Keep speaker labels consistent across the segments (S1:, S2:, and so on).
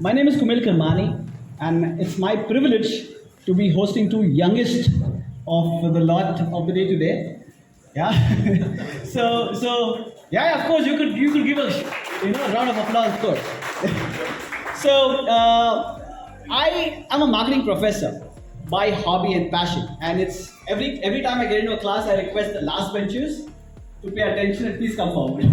S1: My name is Kumail Kirmani, and it's my privilege to be hosting two youngest of the lot of the day today. Yeah. Of course you could give a round of applause, of course. I am a marketing professor by hobby and passion, and it's every time I get into a class, I request the last benches to pay attention and please come forward.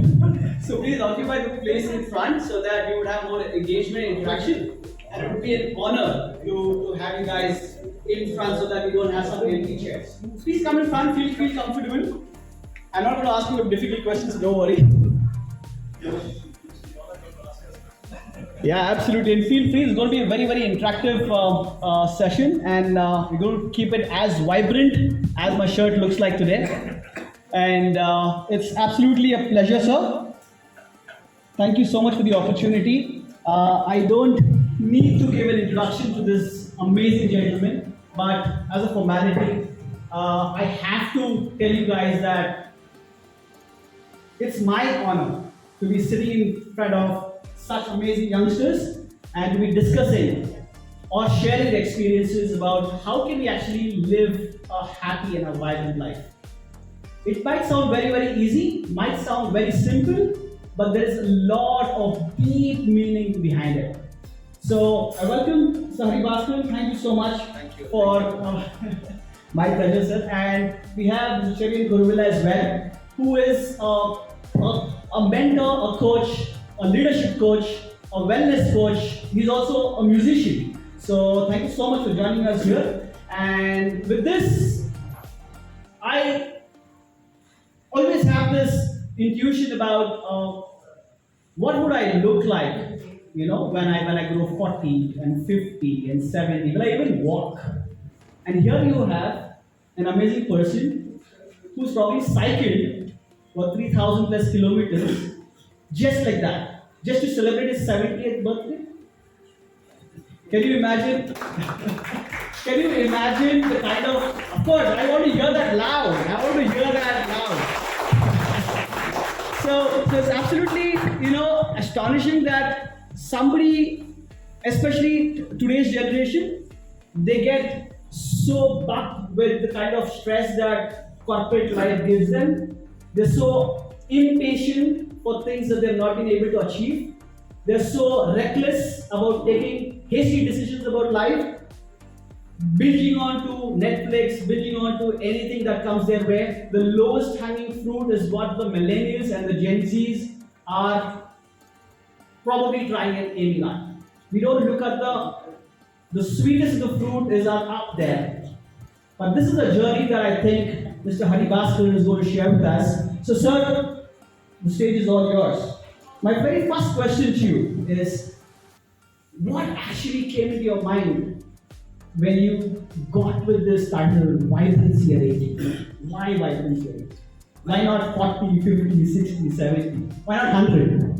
S1: So please occupy the place in front so that we would have more engagement and interaction. And it would be an honor to have you guys in front so that we don't have some empty chairs. Please come in front, feel comfortable. I'm not going to ask you difficult questions, so don't worry. Yeah, absolutely. And feel free, it's going to be a very, very interactive session, and we're going to keep it as vibrant as my shirt looks like today. And it's absolutely a pleasure, sir. Thank you so much for the opportunity. I don't need to give an introduction to this amazing gentleman, but as a formality, I have to tell you guys that it's my honor to be sitting in front of such amazing youngsters and to be discussing or sharing experiences about how can we actually live a happy and a vibrant life. It might sound very, very easy, might sound very simple, but there is a lot of deep meaning behind it. So I welcome Mr. Hari Baskaran. Thank you so much.
S2: Thank you.
S1: For my pleasure, sir. And we have Mr. Cherian Kuruvila as well, who is a mentor, a coach, a leadership coach, a wellness coach. He's also a musician. So thank you so much for joining us here. And with this, I always have this intuition about what would I look like, when I grow 40 and 50 and 70, will I even walk? And here you have an amazing person who's probably cycled for 3,000 plus kilometers just like that, just to celebrate his 70th birthday. Can you imagine? Can you imagine the kind of course, I want to hear that loud. So it's absolutely, astonishing that somebody, especially today's generation, they get so bucked with the kind of stress that corporate life gives them. They're so impatient for things that they've not been able to achieve. They're so reckless about taking hasty decisions about life, binging onto Netflix, binging onto anything that comes their way. The lowest hanging fruit is what the millennials and the Gen Zs are probably trying and aiming at. We don't look at the sweetest of the fruit is up there. But this is a journey that I think Mr. Hari Baskaran is going to share with us. So sir, the stage is all yours. My very first question to you is, what actually came into your mind when you got with this title, Vibrancy at 80? Why Vibrancy at 80? Why not 40, 50, 60, 70? Why not 100?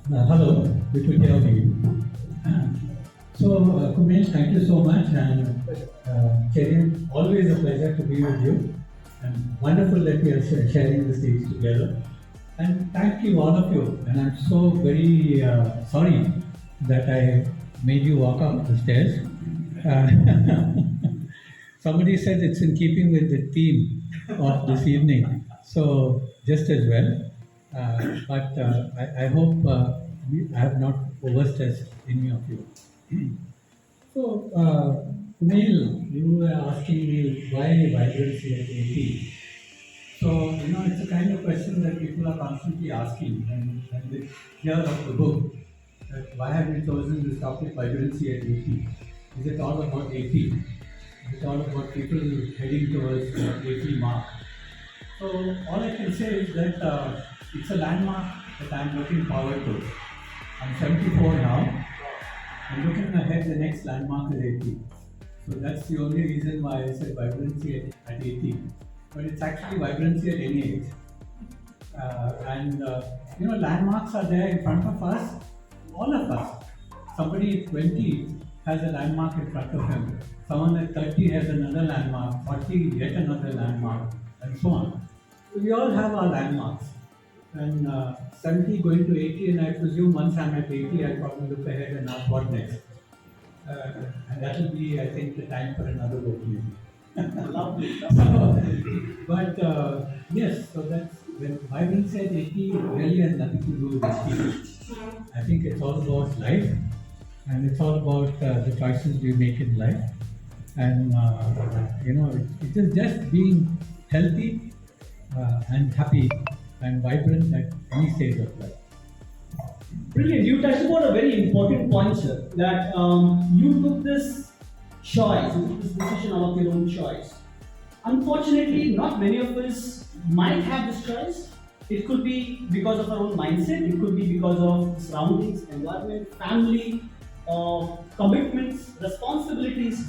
S3: Hello, good to hear you. Kumail, thank you so much, and Cherian, always a pleasure to be with you, and wonderful that we are sharing the stage together. And thank you, all of you, and I'm so very sorry that I made you walk up the stairs. Somebody said it's in keeping with the theme of this evening, so just as well. I hope I have not overstressed any of you. So, Kumail, you were asking me why vibrancy at 80. So, it's a kind of question that people are constantly asking when they hear of the book. That why have you chosen this topic, vibrancy at 80? Is it all about 80? Is it all about people heading towards the 80 mark? So, all I can say is that it's a landmark that I'm looking forward to. I'm 74 now. I'm looking ahead, the next landmark is 80. So that's the only reason why I said vibrancy at 80. But it's actually vibrancy at any age. Landmarks are there in front of us, all of us. Somebody at 20 has a landmark in front of him. Someone at 30 has another landmark, 40 yet another landmark, and so on. So we all have our landmarks. And 70 going to 80, and I presume once I'm at 80, I'll probably look ahead and ask what next. And that will be, I think, the time for another book maybe.
S1: Lovely.
S3: But yes, so that's when Byron said 80 really has nothing to do with 80. I think it's all about life, and it's all about the choices we make in life. And it is just being healthy and happy and vibrant at any stage of life.
S1: Brilliant. You touched upon a very important point, sir, that you took this choice, you took this decision out of your own choice. Unfortunately, not many of us might have this choice. It could be because of our own mindset, it could be because of surroundings, environment, family, commitments, responsibilities.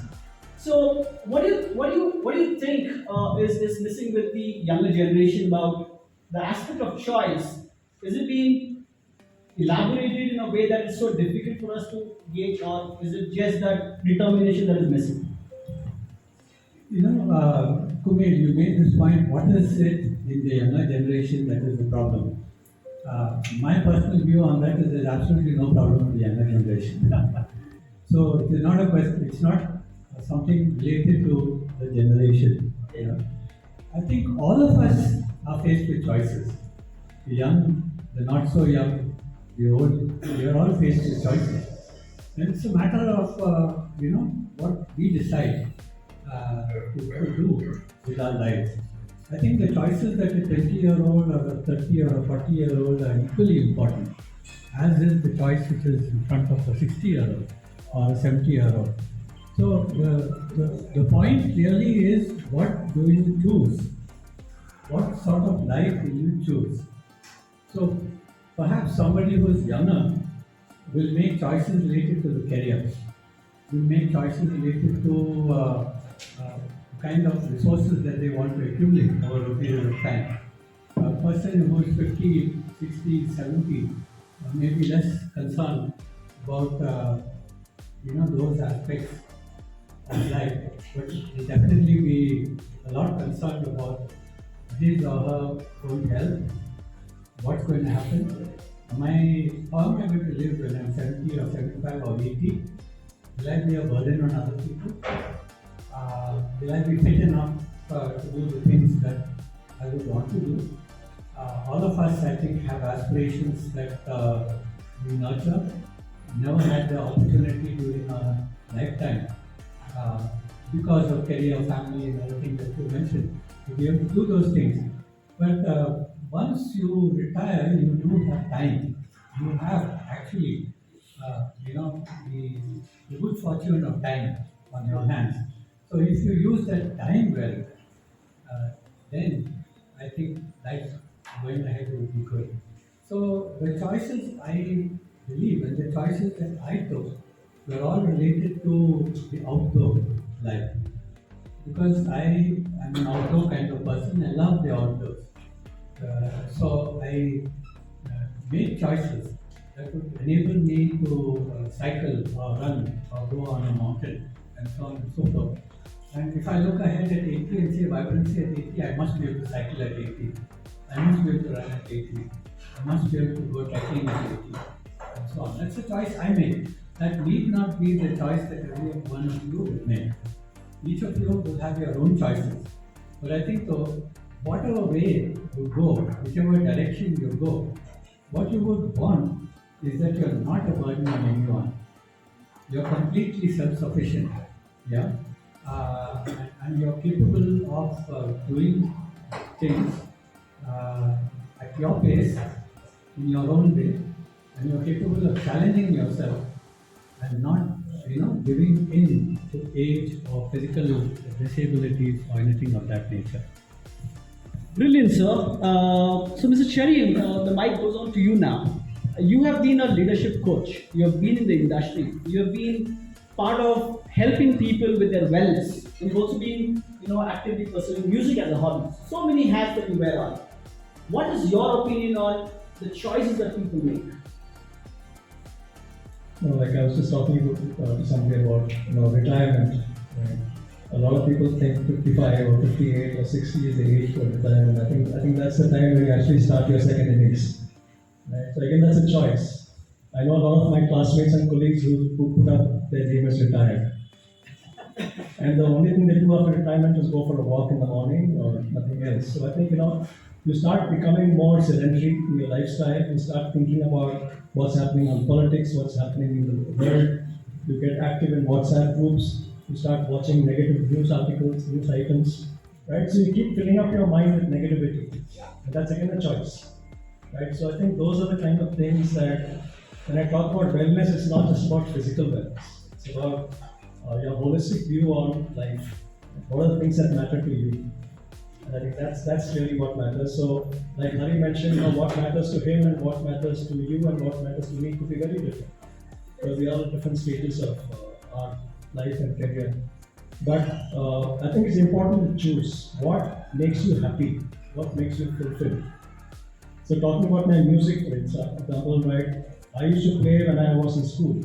S1: So, what do you think is missing with the younger generation about the aspect of choice? Is it being elaborated in a way that is so difficult for us to gauge, or is it just that determination that is missing?
S3: Kumail, you made this point. What is it in the younger generation that is the problem? My personal view on that is there's absolutely no problem with the younger generation. So it is not a question. It's not something related to the generation. I think all of us are faced with choices. The young, the not so young, the old. We are all faced with choices. And it's a matter of what we decide to do with our lives. I think the choices that a 20-year-old or a 30 or a 40-year-old are equally important, as is the choice which is in front of a 60-year-old or a 70-year-old. So the point really is, what do you choose? What sort of life will you choose? So perhaps somebody who is younger will make choices related to the career, will make choices related to kind of resources that they want to accumulate over a period of time. A person who is 50, 60, 70 may be less concerned about those aspects of life, but will definitely be a lot concerned about his or her own health, what's going to happen. How am I going to live when I'm 70 or 75 or 80? Will I be a burden on other people? Will I be fit enough to do the things that I would want to do? All of us, I think, have aspirations that we nurture. Never had the opportunity during our lifetime because of career, family, and other things that you mentioned, to be able to do those things. But once you retire, you do have time. You have actually, the good fortune of time on your hands. So if you use that time well, then I think life going ahead will be good. So the choices I believe and the choices that I took were all related to the outdoor life. Because I am an outdoor kind of person, I love the outdoors. So I made choices that would enable me to cycle or run or go on a mountain and so on and so forth. And if I look ahead at 80 and say vibrancy at 80, I must be able to cycle at 80. I must be able to run at 80. I must be able to go trekking at 80. And so on. That's the choice I made. That need not be the choice that every one of you would make. Each of you will have your own choices. But I think though, whatever way you go, whichever direction you go, what you would want is that you're not a burden on anyone. You're completely self-sufficient. Yeah? And you're capable of doing things at your pace, in your own way, and you're capable of challenging yourself and not, giving in to age or physical disabilities or anything of that nature.
S1: Brilliant, sir. So, Mr. Cherian, the mic goes on to you now. You have been a leadership coach. You have been in the industry. You have been part of helping people with their wellness. You've also been, actively pursuing music as a hobby. So many hats that you wear on. What is your opinion on the choices that people make?
S2: Like I was just talking to somebody about retirement. Right? A lot of people think 55 or 58 or 60 is the age for retirement. I think that's the time when you actually start your second innings. Right? So again, that's a choice. I know a lot of my classmates and colleagues who put up their dream as retired. And the only thing they do after retirement is go for a walk in the morning or nothing else. So I think, you start becoming more sedentary in your lifestyle. You start thinking about what's happening on politics, what's happening in the world. You get active in WhatsApp groups. You start watching negative news articles, news items, right? So you keep filling up your mind with negativity. And that's again a choice, right? So I think those are the kind of things that when I talk about wellness, it's not just about physical wellness. It's about your holistic view on life. What are the things that matter to you? And I think that's really what matters. So, like Hari mentioned, what matters to him and what matters to you and what matters to me could be very different. Because we are at different stages of our life and career. But I think it's important to choose what makes you happy, what makes you fulfilled. So talking about my music, for example, right? I used to play when I was in school,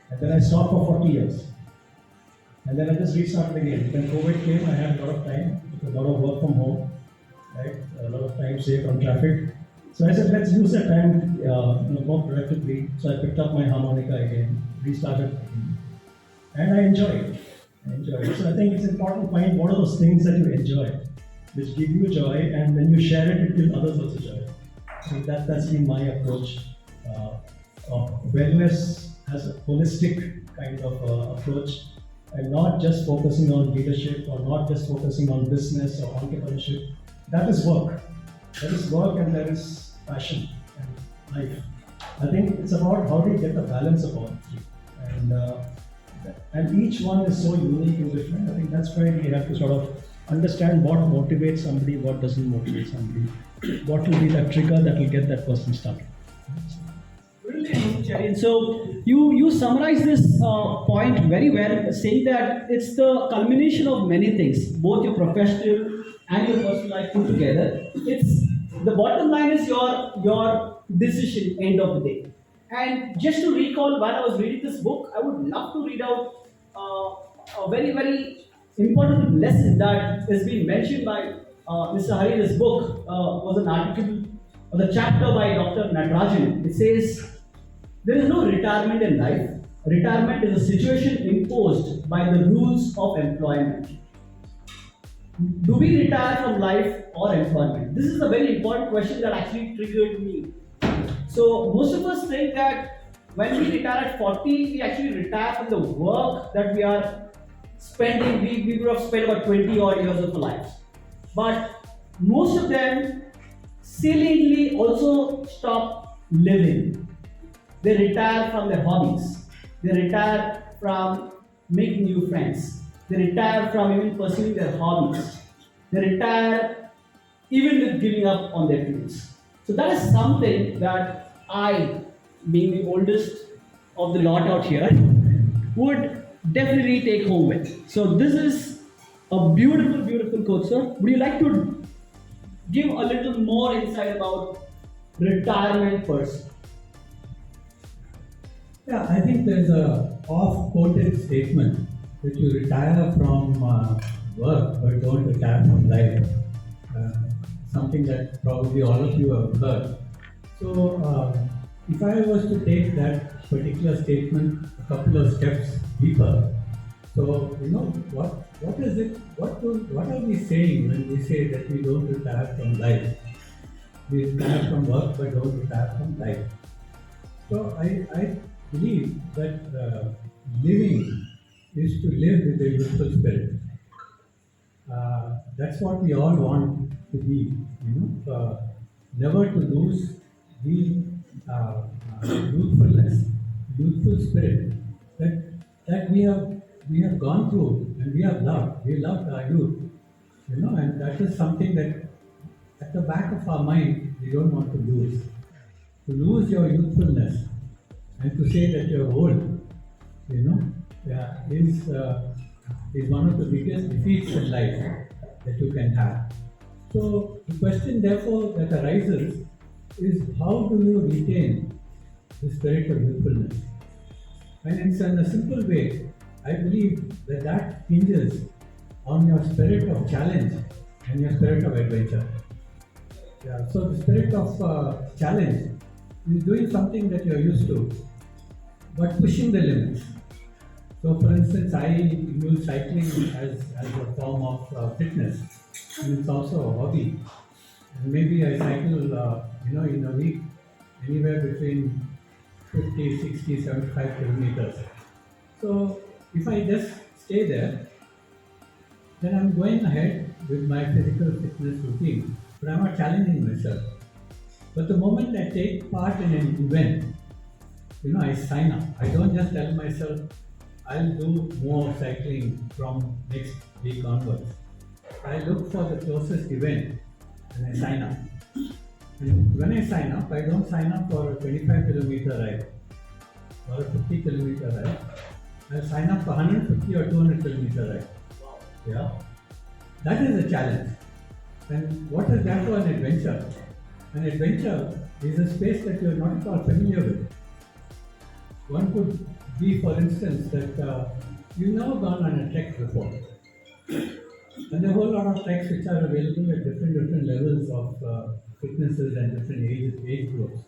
S2: and then I stopped for 40 years. And then I just restarted again. When COVID came, I had a lot of time, a lot of work from home, right? A lot of time saved on traffic. So I said, let's use that time more productively. So I picked up my harmonica again, restarted again. And I enjoy it. So I think it's important to find what are those things that you enjoy, which give you joy, and when you share it, it gives others also joy. I think that's been my approach of wellness as a holistic kind of approach, and not just focusing on leadership or not just focusing on business or entrepreneurship. That is work. There is work and there is passion and life. I think it's about how do you get the balance of all three. And each one is so unique and different. I think that's why we have to sort of understand what motivates somebody, what doesn't motivate somebody, what will be that trigger that will get that person started.
S1: Brilliant, Cherian. So you summarize this point very well, saying that it's the culmination of many things, both your professional and your personal life put together. It's the bottom line is your decision end of the day. And just to recall, while I was reading this book, I would love to read out a very important lesson that has been mentioned by Mr. Hari in this book. Was an article or the chapter by Dr. Natarajan. It says, there is no retirement in life. Retirement is a situation imposed by the rules of employment. Do we retire from life or employment? This is a very important question that actually triggered me. So most of us think that when we retire at 40, we actually retire from the work that we are spending. We would have spent about 20 odd years of our lives. But most of them silently also stop living. They retire from their hobbies. They retire from making new friends. They retire from even pursuing their hobbies. They retire even with giving up on their dreams. So that is something that I, being the oldest of the lot out here, would definitely take home with. So this is a beautiful quote, sir. Would you like to give a little more insight about retirement person?
S3: Yeah, I think there's a oft-quoted statement that you retire from work but don't retire from life. Something that probably all of you have heard. So, if I was to take that particular statement a couple of steps deeper, so what is it? What are we saying when we say that we don't retire from life? We retire from work but don't retire from life. So I believe that living is to live with a youthful spirit. That's what we all want to be, never to lose the youthfulness, youthful spirit that we have gone through and we have loved. We loved our youth, and that is something that at the back of our mind we don't want to lose. To lose your youthfulness and to say that you're old, is one of the biggest defeats in life that you can have. So the question therefore that arises is, how do you retain the spirit of youthfulness? And it's in a simple way, I believe that that hinges on your spirit of challenge and your spirit of adventure. Yeah, so the spirit of challenge is doing something that you're used to, but pushing the limits. So, for instance, I use cycling as a form of fitness, and it's also a hobby. And maybe I cycle, in a week, anywhere between 50, 60, 75 kilometers. So, if I just stay there, then I'm going ahead with my physical fitness routine, but I'm not challenging myself. But the moment I take part in an event, I sign up. I don't just tell myself I'll do more cycling from next week onwards. I look for the closest event and I sign up. And when I sign up, I don't sign up for a 25 kilometer ride or a 50 kilometer ride. I sign up for 150 or 200 kilometer ride. Yeah, that is a challenge. And what is that for an adventure? An adventure is a space that you're not at all familiar with. One could be, for instance, that you've never gone on a trek before. And there are a whole lot of treks which are available at different levels of fitnesses and different age groups.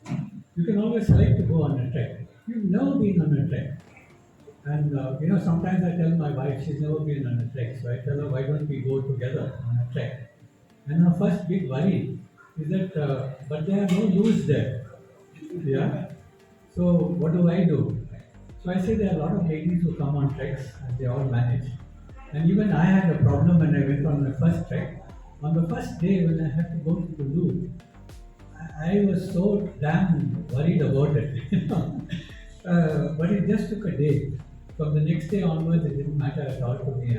S3: You can always select to go on a trek. You've never been on a trek. And sometimes I tell my wife she's never been on a trek, so I tell her, why don't we go together on a trek? And her first big worry is that, but there are no loos there. Yeah. So what do? So I say there are a lot of ladies who come on treks and they all manage. And even I had a problem when I went on my first trek. On the first day when I had to go to the loo, I was so damn worried about it. But it just took a day. From the next day onwards, it didn't matter at all to me.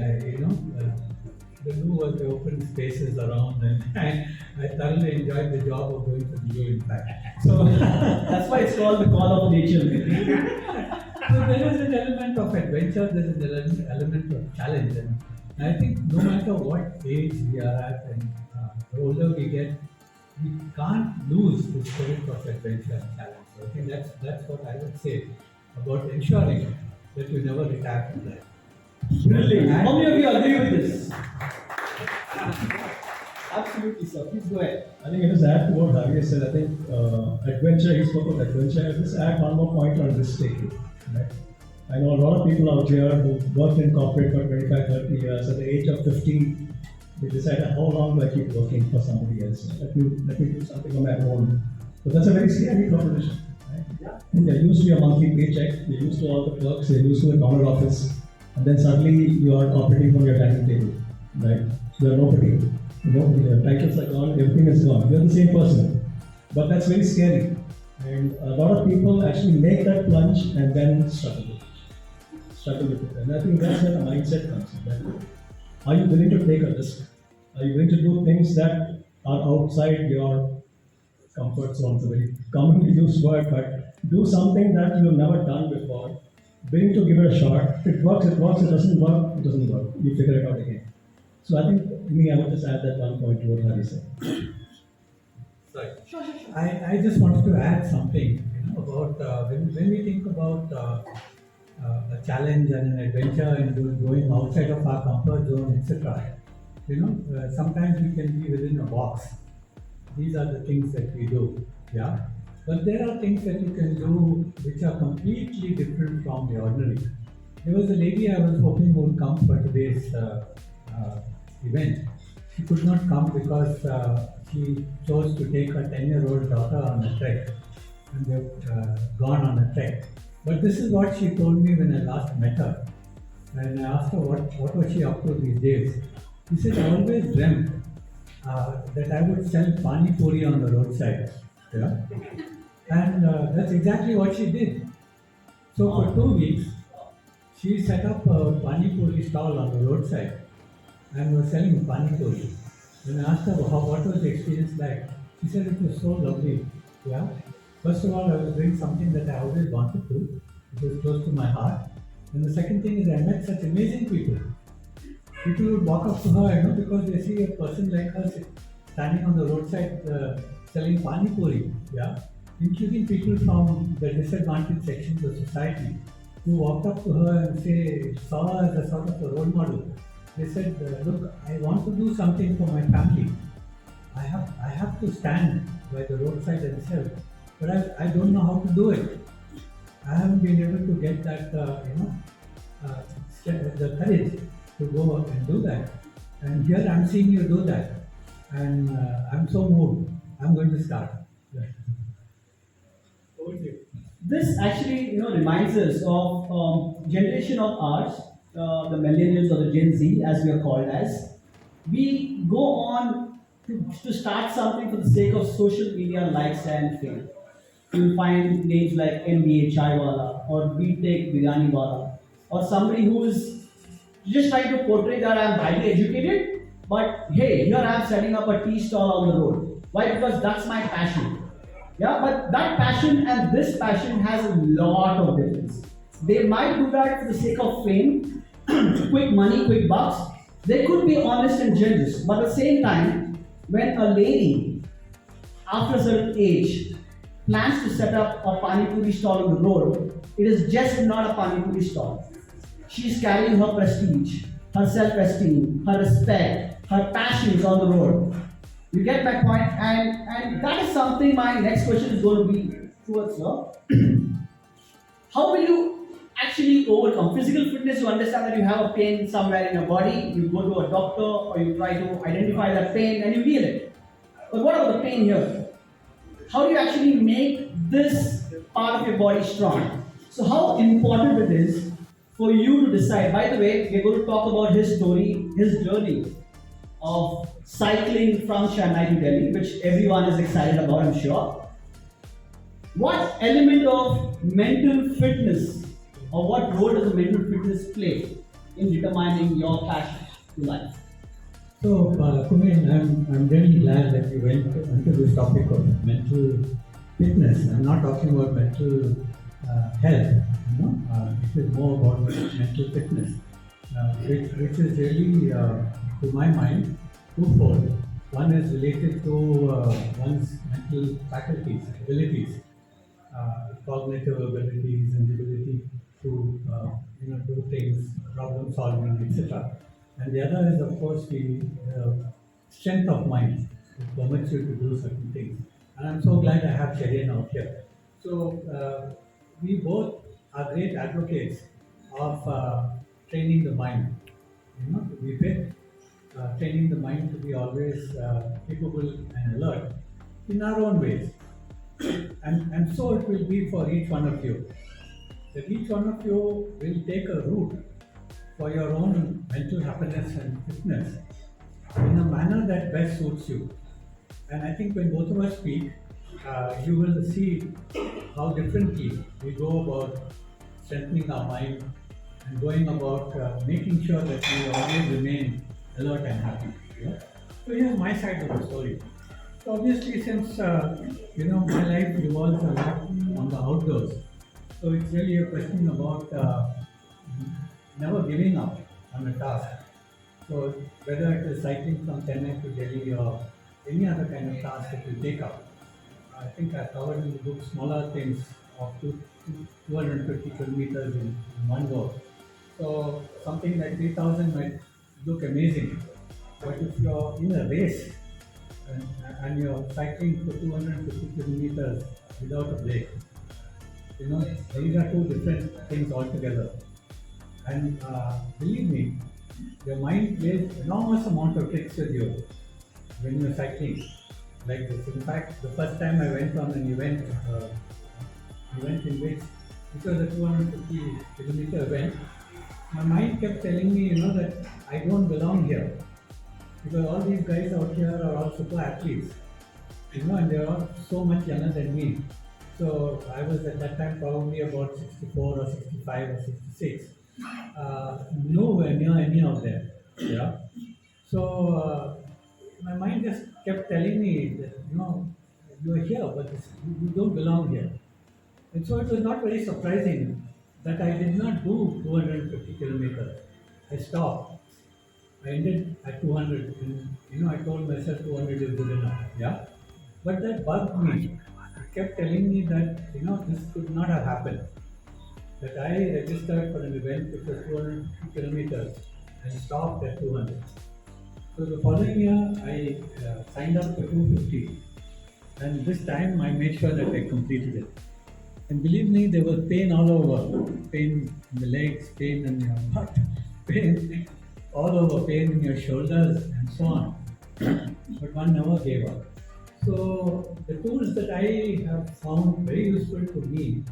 S3: The loo was the open spaces around, and I thoroughly enjoyed the job of going to the loo, in fact.
S1: So that's why it's called the call of nature.
S3: So there is an element of adventure, there is an element of challenge, and I think no matter what age we are at, and the older we get, we can't lose the spirit of adventure and challenge. So I think that's what I would say about ensuring that you never retire from that.
S1: Brilliant. How many of you agree with this? Absolutely, sir. Please go ahead.
S2: I think it is add to what Hari said. I think adventure, he spoke of adventure. I just add one more point on risk taking. Right? I know a lot of people out here who worked in corporate for 25, 30 years. At the age of 50, they decide how long do I keep working for somebody else? Let me do something on my own. But that's a very scary proposition. Right? Yeah. They're used to your monthly paycheck, they're used to all the perks, they're used to the corner office, and then suddenly you are operating from your dining table. Right? You are nobody. Your titles are gone, everything is gone. You're the same person. But that's very scary. And a lot of people actually make that plunge and then struggle with it. And I think that's where the mindset comes in. Right? Are you willing to take a risk? Are you willing to do things that are outside your comfort zone? It's a very commonly used word, but do something that you've never done before. Willing to give it a shot. If it works, it works. If it doesn't work, it doesn't work. You figure it out again. So I think, I would just add that one point to what Hari said.
S3: Sorry. I just wanted to add something about when we think about a challenge and an adventure and going outside of our comfort zone, etc. Sometimes we can be within a box. These are the things that we do. Yeah. But there are things that you can do which are completely different from the ordinary. There was a lady I was hoping would come for today's event. She could not come because she chose to take her 10-year-old daughter on a trek, and they've gone on a trek. But this is what she told me when I last met her. And I asked her what was she up to these days. She said, I always dreamt that I would sell pani puri on the roadside. Yeah? And that's exactly what she did. So for 2 weeks, she set up a pani puri stall on the roadside and was selling pani puri. When I asked her what was the experience like, she said it was so lovely. Yeah. First of all, I was doing something that I always wanted to. It was close to my heart. And the second thing is I met such amazing people. People would walk up to her, because they see a person like her standing on the roadside selling pani puri. Yeah. Including people from the disadvantaged sections of society who walked up to her and saw her as a sort of a role model. They said, look, I want to do something for my family. I have to stand by the roadside and sell, but I don't know how to do it. I haven't been able to get that, the courage to go out and do that. And here I'm seeing you do that, and I'm so moved. I'm going to start. Yeah. Over to you.
S1: This actually, reminds us of generation of ours, the millennials or the Gen Z, as we are called as. We go on to start something for the sake of social media likes and fame. You'll find names like MBA Chaiwala or BTech Biryani Wala or somebody who is just trying to portray that I'm highly educated, but hey, here I'm setting up a tea stall on the road. Why? Because that's my passion. Yeah, but that passion and this passion has a lot of difference. They might do that for the sake of fame, quick money, quick bucks. They could be honest and generous, but at the same time, when a lady after a certain age plans to set up a pani puri stall on the road, it is just not a pani puri stall. She is carrying her prestige, her self-esteem, her respect, her passions on the road. You get my point? And that is something my next question is going to be towards her. How will you actually overcome physical fitness? You understand that you have a pain somewhere in your body, you go to a doctor or you try to identify that pain and you heal it. But what about the pain here? How do you actually make this part of your body strong? So how important it is for you to decide. By the way, we're going to talk about his story, his journey of cycling from Chennai to Delhi, which everyone is excited about, I'm sure. What element of mental fitness or what role does the mental fitness play in determining your passion to life?
S3: So, Kumail, I'm really glad that you went into this topic of mental fitness. I'm not talking about mental health, it is more about mental fitness, which is really, to my mind, twofold. One is related to one's mental faculties, abilities, cognitive abilities, and the ability to do things, problem solving, etc. And the other is, of course, the strength of mind, which permits you to do certain things. And I'm so glad I have Cherian out here. So we both are great advocates of training the mind, to be fit, training the mind to be always capable and alert in our own ways. And so it will be for each one of you. That each one of you will take a route for your own mental happiness and fitness in a manner that best suits you. And I think when both of us speak, you will see how differently we go about strengthening our mind and going about making sure that we always remain alert and happy. Yeah? So here's my side of the story. So obviously, since my life revolves a lot on the outdoors, so it's really a question about never giving up on a task. So whether it is cycling from Chennai to Delhi or any other kind of task that you take up, I think I covered in the book smaller things of 250 kilometers in one go. So something like 3,000 might look amazing, but if you're in a race and you're cycling for 250 kilometers without a break, these are two different things altogether. And believe me, your mind plays enormous amount of tricks with you when you're cycling like this. In fact, the first time I went on an event in which it was a 250 kilometer event, my mind kept telling me, that I don't belong here. Because all these guys out here are all super athletes, and they're all so much younger than me. So I was at that time probably about 64 or 65 or 66. Nowhere near any of them. Yeah. So my mind just kept telling me that, you are here, but you don't belong here. And so it was not very surprising that I did not do 250 kilometers. I stopped. I ended at 200, and I told myself 200 is good enough. Yeah. But that bugged me. It kept telling me that this could not have happened. that I registered for an event which was 250 kilometers and stopped at 200. So the following year, I signed up for 250, and this time I made sure that I completed it. And believe me, there was pain all over, pain in the legs, pain in your butt, pain all over, pain in your shoulders, and so on. But one never gave up. So the tools that I have found very useful to me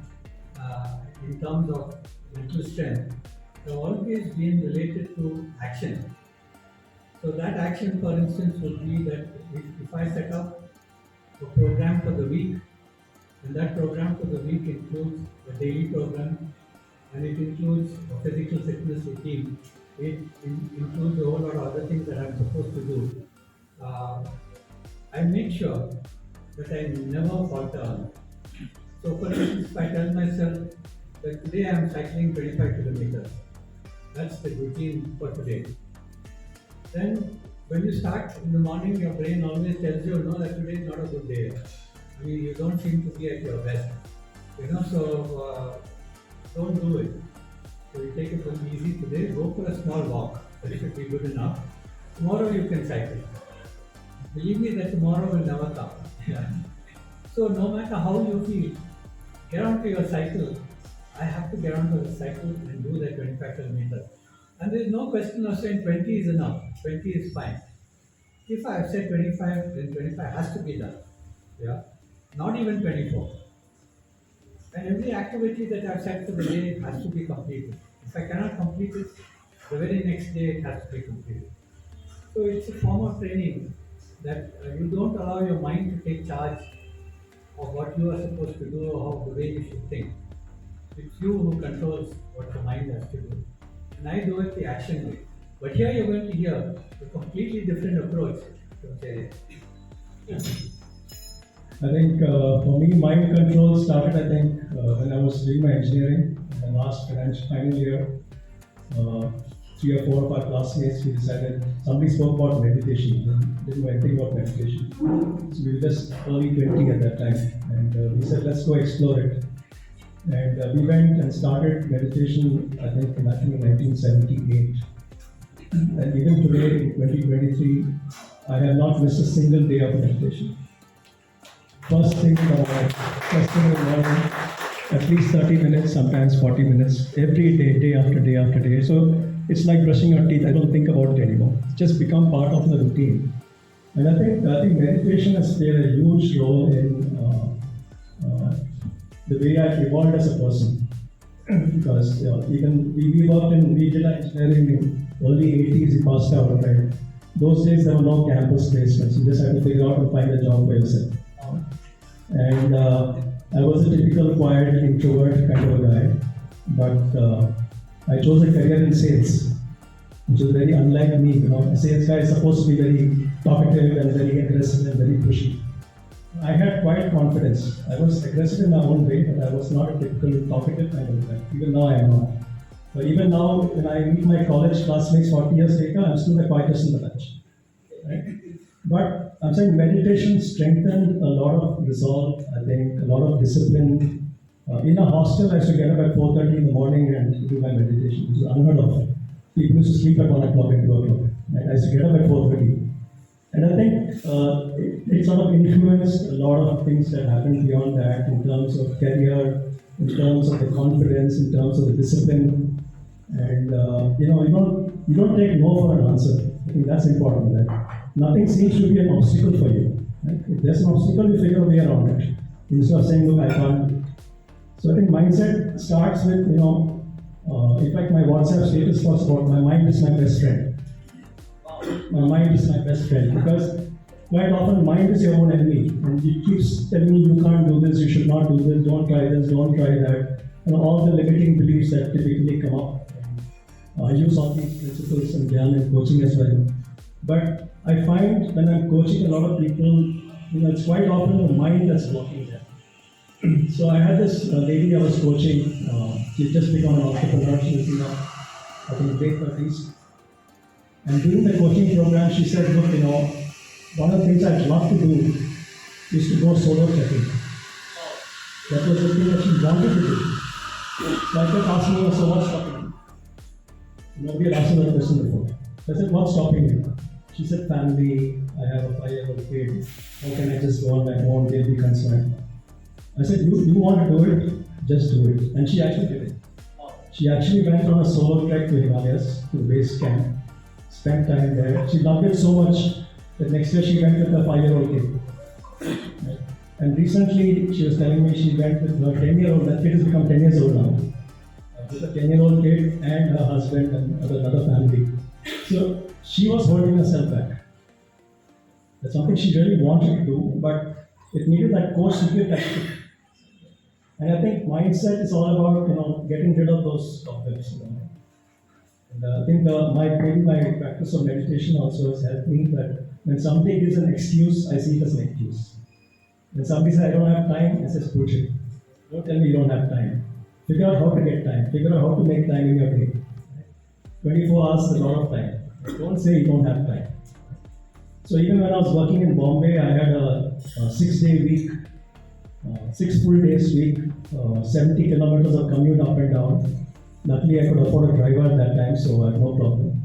S3: in terms of mental strength have always been related to action. So that action, for instance, would be that if I set up a program for the week, and that program for the week includes a daily program, and it includes a physical fitness routine, it includes a whole lot of other things that I'm supposed to do. I make sure that I never falter on. So for instance, if I tell myself that today I am cycling 25 kilometers, that's the routine for today. Then when you start in the morning, your brain always tells you, no, that today is not a good day. I mean, you don't seem to be at your best. So don't do it. So you take it one easy today, go for a small walk. That should be good enough. Tomorrow you can cycle. Believe me that tomorrow will never come. Yeah. So no matter how you feel, get onto your cycle. I have to get onto the cycle and do that 25 kilometers. And there is no question of saying 20 is enough, 20 is fine. If I have said 25, then 25 has to be done. Yeah? Not even 24. And every activity that I have set for the day has to be completed. If I cannot complete it, the very next day it has to be completed. So it's a form of training that you don't allow your mind to take charge of what you are supposed to do or how the way you should think. It's you who controls what the mind has to do. And I do it the action way. But here you're going to hear a completely different approach from Cherian.
S2: I think for me, mind control started, when I was doing my engineering in the last final year. 3 or 4 of our classmates, we decided, somebody spoke about meditation. We didn't know anything about meditation. So we were just early 20 at that time. And we said, let's go explore it. And we went and started meditation, I think in 1978. And even today, in 2023, I have not missed a single day of meditation. First thing in the morning, at least 30 minutes, sometimes 40 minutes, every day, day after day after day. So it's like brushing your teeth. I don't think about it anymore. It's just become part of the routine. And I think meditation has played a huge role in the way I evolved as a person. Because even we did our engineering in early 80s, we passed out, right? Those days there were no campus placements. You just had to figure out and find a job for yourself. And I was a typical quiet introvert kind of a guy, but I chose a career in sales, which is very unlike me. A sales guy is supposed to be very talkative and very aggressive and very pushy. I had quiet confidence. I was aggressive in my own way, but I was not a typical talkative kind of guy. Even now I am not. But even now, when I meet my college classmates 40 years later, I'm still the quietest in the batch. Right? But I'm saying meditation strengthened a lot of resolve, I think, a lot of discipline. In a hostel, I used to get up at 4:30 in the morning and do my meditation, which is unheard of. People used to sleep at 1 o'clock and 2 o'clock. I used to get up at 4:30. And I think it sort of influenced a lot of things that happened beyond that in terms of career, in terms of the confidence, in terms of the discipline. And you don't take no for an answer. I think that's important. That nothing seems to be an obstacle for you. Right? If there's an obstacle, you figure a way around it. Instead of saying, look, I can't. So I think mindset starts with, in fact, my WhatsApp status was about my mind is my best friend. My mind is my best friend because quite often mind is your own enemy and it keeps telling me you can't do this, you should not do this, don't try that. All the limiting beliefs that typically come up. I use all these principles in Dhyan and coaching as well. But I find when I'm coaching a lot of people, it's quite often the mind that's blocking them. So I had this lady I was coaching, she just become an entrepreneur, she was I think late 30s. And during the coaching program, she said, look, one of the things I'd love to do is to go solo trekking. That was the thing that she wanted to do. So I kept asking her, so what's stopping you? Nobody had asked her that question before. So I said, what's stopping you? She said, family, I have a 5-year-old kid. How can I just go on my own? They'll be concerned. I said, you want to do it? Just do it. And she actually did it. She actually went on a solo trek to Himalayas, to base camp, spent time there. She loved it so much that next year she went with her 5-year-old kid. Right? And recently she was telling me she went with her 10-year-old, that kid has become 10 years old now. With a 10-year-old kid and her husband and another family. So she was holding herself back. That's something she really wanted to do, but it needed that core secret tactic. And I think mindset is all about getting rid of those cobwebs. And I think maybe my practice of meditation also has helped me that when somebody gives an excuse, I see it as an excuse. When somebody says I don't have time, I say bullshit. Don't tell me you don't have time. Figure out how to get time. Figure out how to make time in your day. 24 hours is a lot of time. Don't say you don't have time. So even when I was working in Bombay, I had a 6-day week, 6 full days week, 70 kilometers of commute up and down. Luckily, I could afford a driver at that time, so I had no problem.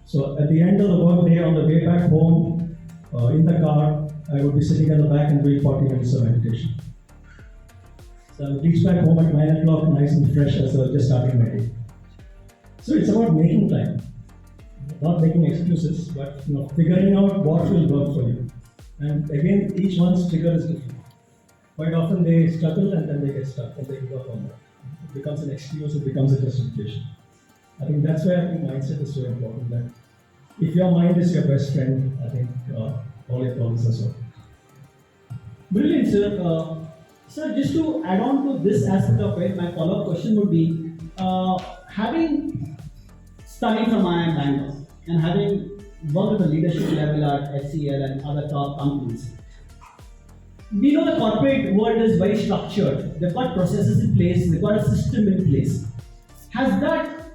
S2: So at the end of the work day, on the way back home, in the car, I would be sitting at the back and doing 40 minutes of meditation. So I would reach back home at 9 o'clock, nice and fresh as I was just starting my day. So it's about making time. Not making excuses, but figuring out what will work for you. And again, each one's trigger is different. Quite often they struggle and then they get stuck and they give up on that. It becomes an excuse, it becomes a justification. I think that's why I think mindset is so important. That if your mind is your best friend, I think all your problems are solved.
S1: Brilliant, sir. Sir, just to add on to this aspect of it, my follow-up question would be, having studied from IIM Bangalore and having worked at the leadership level at HCL and other top companies, we know the corporate world is very structured. They've got processes in place, they've got a system in place. Has that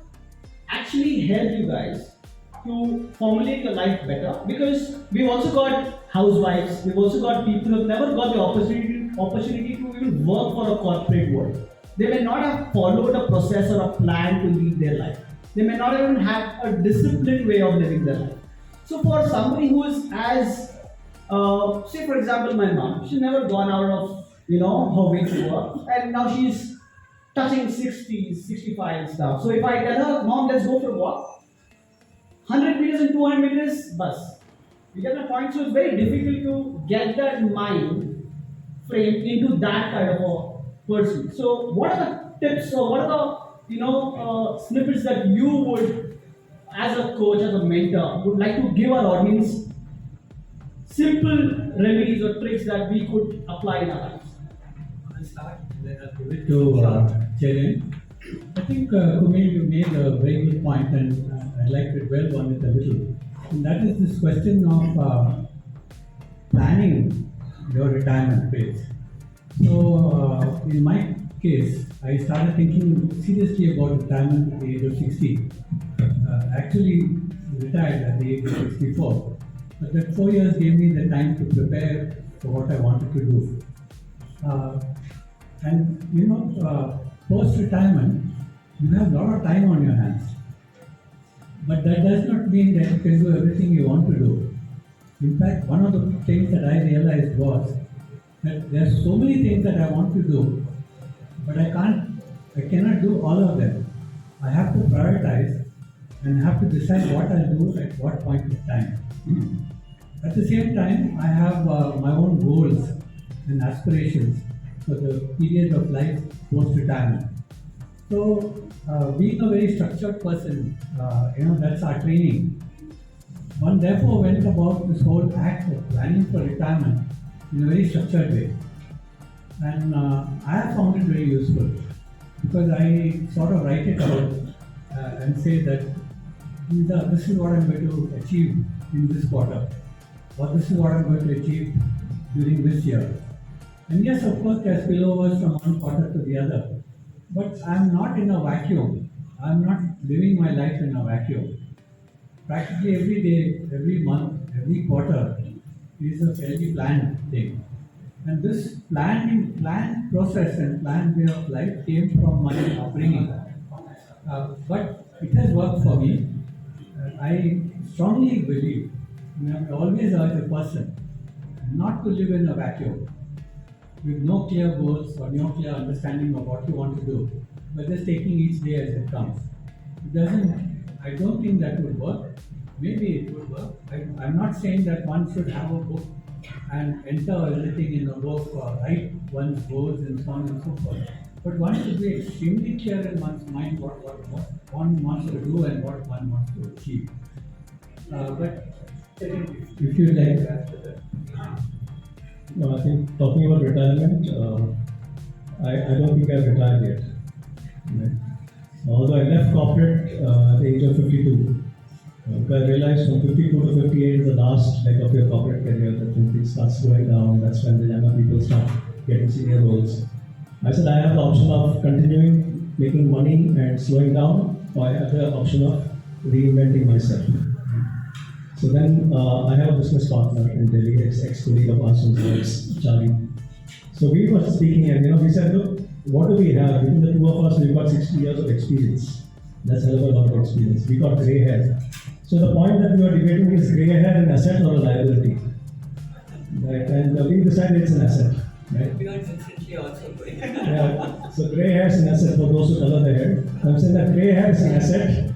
S1: actually helped you guys to formulate your life better? Because we've also got housewives, we've also got people who've never got the opportunity to even work for a corporate world. They may not have followed a process or a plan to lead their life. They may not even have a disciplined way of living their life. So for somebody who is as, say for example my mom, she's never gone out of her way to work, and now she's touching 60s, 65 and stuff. So if I tell her, mom, let's go for a walk, 100 meters and 200 meters, bus. You get my point? So it's very difficult to get that mind frame into that kind of a person. So what are the tips or what are the snippets that you would, as a coach, as a mentor, would like to give our audience, simple remedies or tricks that we could apply in our lives?
S3: I'll start, then I'll give it to Cherian. I think Kumail, you made a very good point, and I liked it well on it a little. And that is this question of planning your retirement phase. So, in my case, I started thinking seriously about retirement at the age of 60. Actually, retired at the age of 64. But that 4 years gave me the time to prepare for what I wanted to do. Post-retirement, you have a lot of time on your hands. But that does not mean that you can do everything you want to do. In fact, one of the things that I realized was that there are so many things that I want to do, but I cannot do all of them. I have to prioritize and have to decide what I'll do at what point of time. At the same time, I have my own goals and aspirations for the period of life post-retirement. So, being a very structured person, that's our training. One therefore went about this whole act of planning for retirement in a very structured way. And I have found it very useful because I sort of write it out and say that this is what I'm going to achieve in this quarter, or this is what I'm going to achieve during this year. And yes, of course, there are spillovers from one quarter to the other, but I'm not in a vacuum. I'm not living my life in a vacuum. Practically every day, every month, every quarter is a fairly planned thing. And this planned process and planned way of life came from my upbringing. But it has worked for me. I strongly believe, I always urge a person not to live in a vacuum with no clear goals or no clear understanding of what you want to do, but just taking each day as it comes. It doesn't, I don't think that would work. Maybe it would work. I'm not saying that one should have a book and enter everything in a book or write one's goals and so on and so forth. But one should be extremely clear in one's mind what one wants to do and what one wants to achieve. But
S2: If you like, no, I think talking about retirement, I don't think I've retired yet. Right? Although I left corporate at the age of 52. Because I realized from 52 to 58 is the last leg of your corporate career, that when things start slowing down, that's when the younger people start getting senior roles. I said I have the option of continuing making money and slowing down, or I have the option of reinventing myself. So then I have a business partner in Delhi, ex-colleague of ours from Charlie. So we were speaking and we said, look, what do we have? Between the two of us, we've got 60 years of experience. That's a hell of a lot of experience. We got grey hair. So the point that we are debating is grey hair an asset or a liability? Right? And we decided it's an asset. Right?
S3: beards instantly also going.
S2: Yeah. So grey hair is an asset for those who color their hair. I'm saying that grey hair is an asset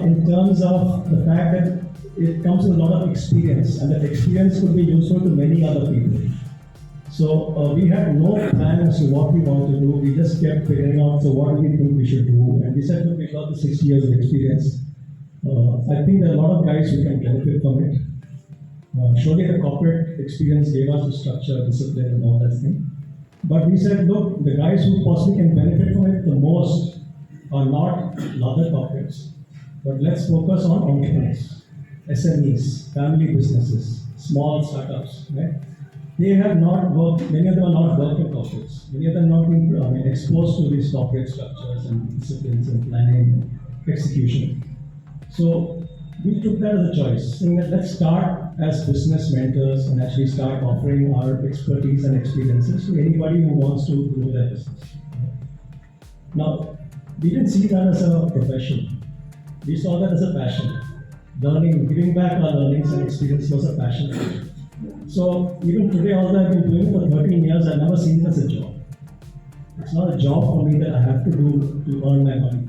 S2: in terms of the fact that it comes with a lot of experience, and that experience could be useful to many other people. So we had no plan as to what we want to do. We just kept figuring out, so what do we think we should do? And we said, look, we got the 60 years of experience. I think there are a lot of guys who can benefit from it. Surely the corporate experience gave us the structure, discipline, and all that thing. But we said, look, the guys who possibly can benefit from it the most are not larger corporates, but let's focus on entrepreneurs, SMEs, family businesses, small startups, right? They have not worked, many of them are not worked in corporates. Many of them have not been exposed to these corporate structures and disciplines and planning and execution. So we took that as a choice, saying that let's start as business mentors and actually start offering our expertise and experiences to anybody who wants to grow their business. Now, we didn't see that as a profession. We saw that as a passion. Learning, giving back our learnings and experience was a passion. So even today, although I've been doing it for 13 years, I've never seen it as a job. It's not a job for me that I have to do to earn my money.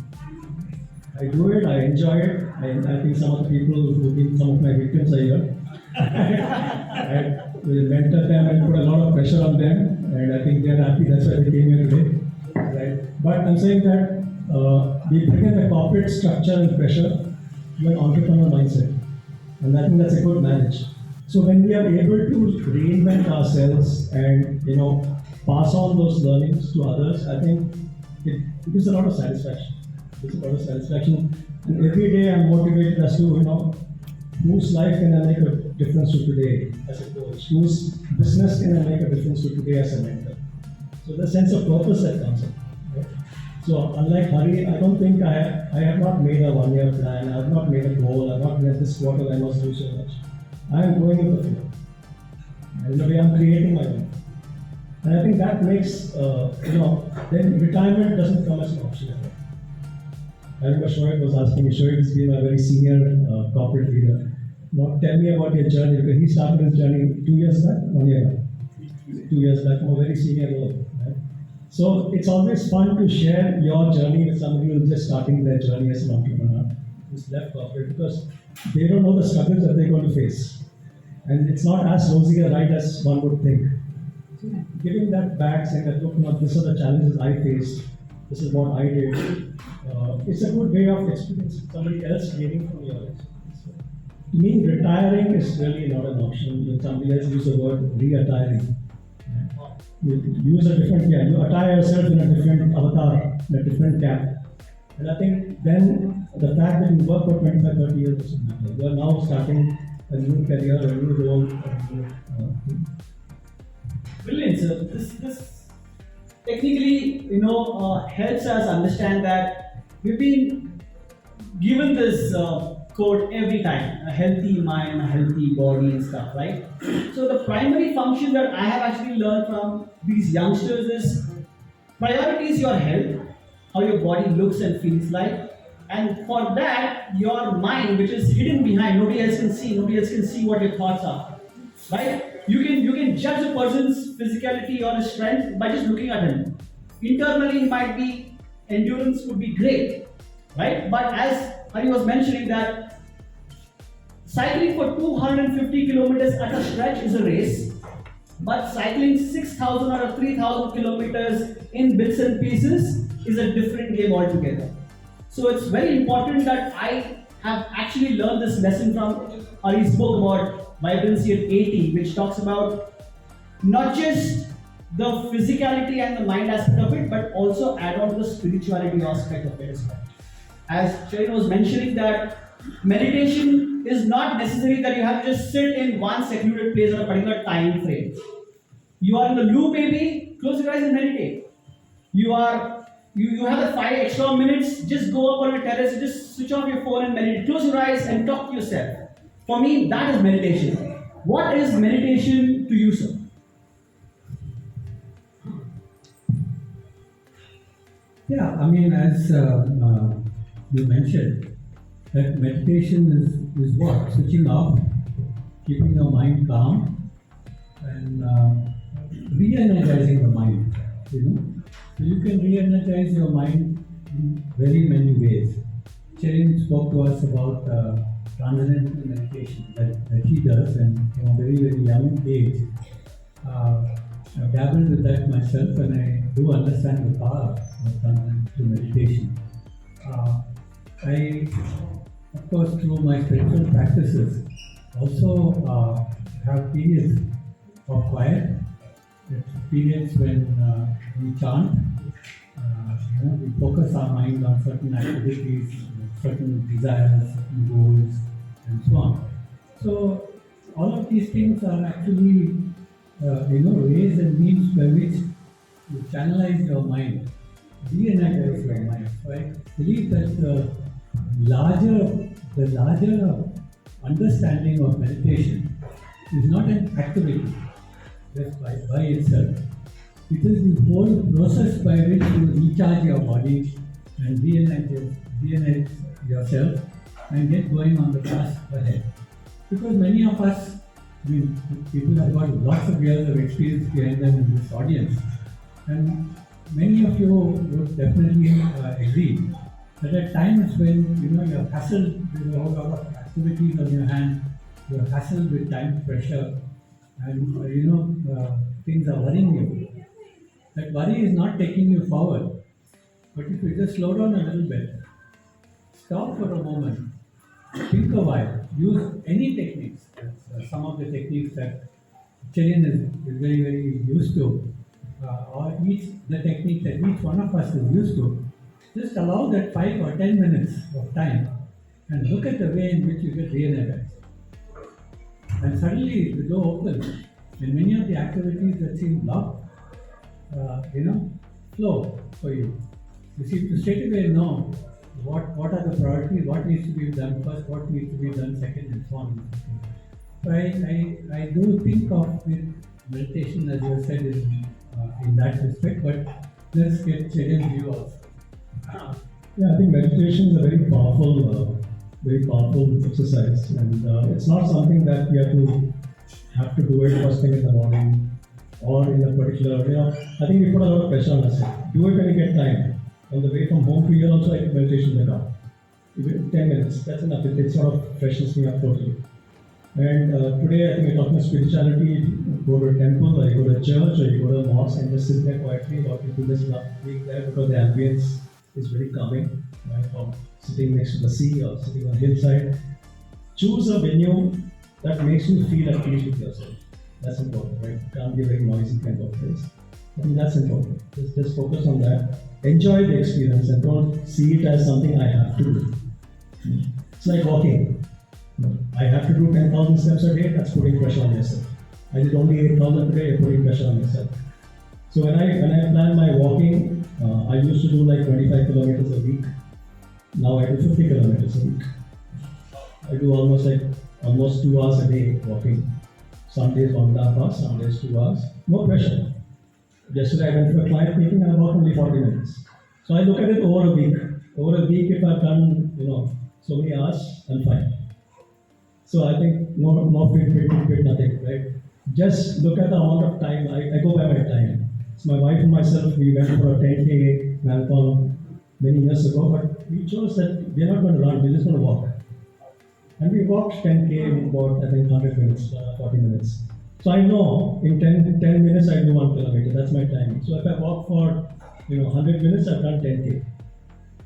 S2: I do it, I enjoy it, and I think some of the people who've been some of my victims are here. I will mentor them and put a lot of pressure on them, and I think they're happy, that's why they came here today. Right? But I'm saying that we bring in the corporate structure and pressure to an entrepreneurial mindset, and I think that's a good marriage. So when we are able to reinvent ourselves and pass on those learnings to others, I think it gives a lot of satisfaction. It's a lot of satisfaction, and every day I'm motivated as to whose life can I make a difference to today as a coach, whose business can I make a difference to today as a mentor. So the sense of purpose that comes in. Right? So unlike Hari, I don't think I have not made a 1-year plan. I have not made a goal. I have not made this quarter I must do so much. I am going with the flow. In a way, I'm creating my own. And I think that makes then retirement doesn't come as an option at all. I remember Shoaib was asking me, Shoaib has been a very senior corporate leader. Now tell me about your journey, because he started his journey 2 years back, 1 year back. 2 years back from a very senior role. Right? So it's always fun to share your journey with somebody who's just starting their journey as an entrepreneur, who's left corporate, because they don't know the struggles that they're going to face. And it's not as rosy a ride as one would think. So giving that back, saying that, look, these are the challenges I faced, this is what I did. It's a good way of experiencing somebody else gaining from your experience. So, to me, retiring is really not an option. When somebody else uses the word re-attiring. You use a different, you attire yourself in a different avatar, in a different cap. And I think then the fact that you work for 25, 30 years doesn't matter. You are now starting a new career, a new role, a new
S1: Brilliant, sir. This technically, helps us understand that we've been given this quote every time: a healthy mind, a healthy body, and stuff, right? So the primary function that I have actually learned from these youngsters is priority is your health, how your body looks and feels like, and for that, your mind, which is hidden behind, nobody else can see what your thoughts are, right? You can judge a person's physicality or his strength by just looking at him. Internally, he might be endurance would be great, right? But as Hari was mentioning that cycling for 250 kilometers at a stretch is a race, but cycling 6,000 or 3,000 kilometers in bits and pieces is a different game altogether. So it's very important that I have actually learned this lesson from Hari's book about vibrancy at 80, which talks about not just the physicality and the mind aspect of it, but also add on to the spirituality aspect of it as well. As Cherian was mentioning that meditation is not necessary that you have to just sit in one secluded place at a particular time frame. You are in the loo, maybe close your eyes and meditate. You have the 5 extra minutes, just go up on your terrace, just switch off your phone and meditate. Close your eyes and talk to yourself. For me, that is meditation. What is meditation to you, sir?
S3: Yeah, I mean, as you mentioned, that meditation is what? Switching off, keeping your mind calm, and re-energizing the mind, you know. So you can re-energize your mind in very many ways. Cherian spoke to us about transcendental meditation that he does, and from a very, very young age, I've dabbled with that myself, and I do understand the power of transcendental meditation. I, of course, through my spiritual practices, also have periods of quiet. It's periods when we chant, we focus our mind on certain activities, certain desires, certain goals, and so on. So all of these things are actually, ways and means by which you channelize your mind, re-energize your mind. So I believe that the larger understanding of meditation is not an activity just by itself. It is the whole process by which you recharge your body and re-energize yourself and get going on the task ahead. Because many of us, people have got lots of years of experience behind them in this audience, and many of you would definitely agree that at times when you're hassled with a whole lot of activities on your hand, you're hassled with time pressure, and things are worrying you. That worry is not taking you forward. But if you just slow down a little bit, stop for a moment, think a while, use any techniques. Some of the techniques that Cherian is very, very used to, or the technique that each one of us is used to. Just allow that 5 or 10 minutes of time and look at the way in which you get re-energized. And suddenly the door opens, and many of the activities that seem blocked, flow for you. You seem to straight away know what are the priorities, what needs to be done first, what needs to be done second, and so on. So I do think of meditation, as you said, in that respect, but let's get Cherian's view also.
S2: Yeah, I think meditation is a very powerful exercise, and it's not something that you have to do it first thing in the morning or in a particular. I think we put a lot of pressure on ourselves. Do it when you get time. On the way from home to here, also I take meditation in the car. Even 10 minutes, that's enough. It sort of freshens me up totally. And today, I think we're talking about spirituality. You go to a temple, or you go to a church, or you go to a mosque and just sit there quietly. A lot of people just love being there because the ambience is very calming, right? Or sitting next to the sea or sitting on a hillside. Choose a venue that makes you feel at peace with yourself. That's important, right? It can't be a very noisy kind of place. I think that's important. Just focus on that. Enjoy the experience and don't see it as something I have to do. It's like walking. I have to do 10,000 steps a day, that's putting pressure on yourself. I did only 8,000 a day, you're putting pressure on yourself. So when I plan my walking, I used to do like 25 kilometers a week. Now I do 50 kilometers a week. I do almost 2 hours a day walking. Some days 1.5 hours, some days 2 hours. No pressure. Yesterday I went to a client meeting and I walked only 40 minutes. So I look at it over a week. Over a week, if I've done so many hours, I'm fine. So I think no fit, nothing, right? Just look at the amount of time. I go by my time. So my wife and myself, we went for a 10K marathon many years ago, but we chose that we're not going to run, we're just going to walk. And we walked 10K in about, I think, 100 minutes, 40 minutes. So I know in 10 minutes I do 1 kilometer, that's my time. So if I walk for 100 minutes, I've done 10K.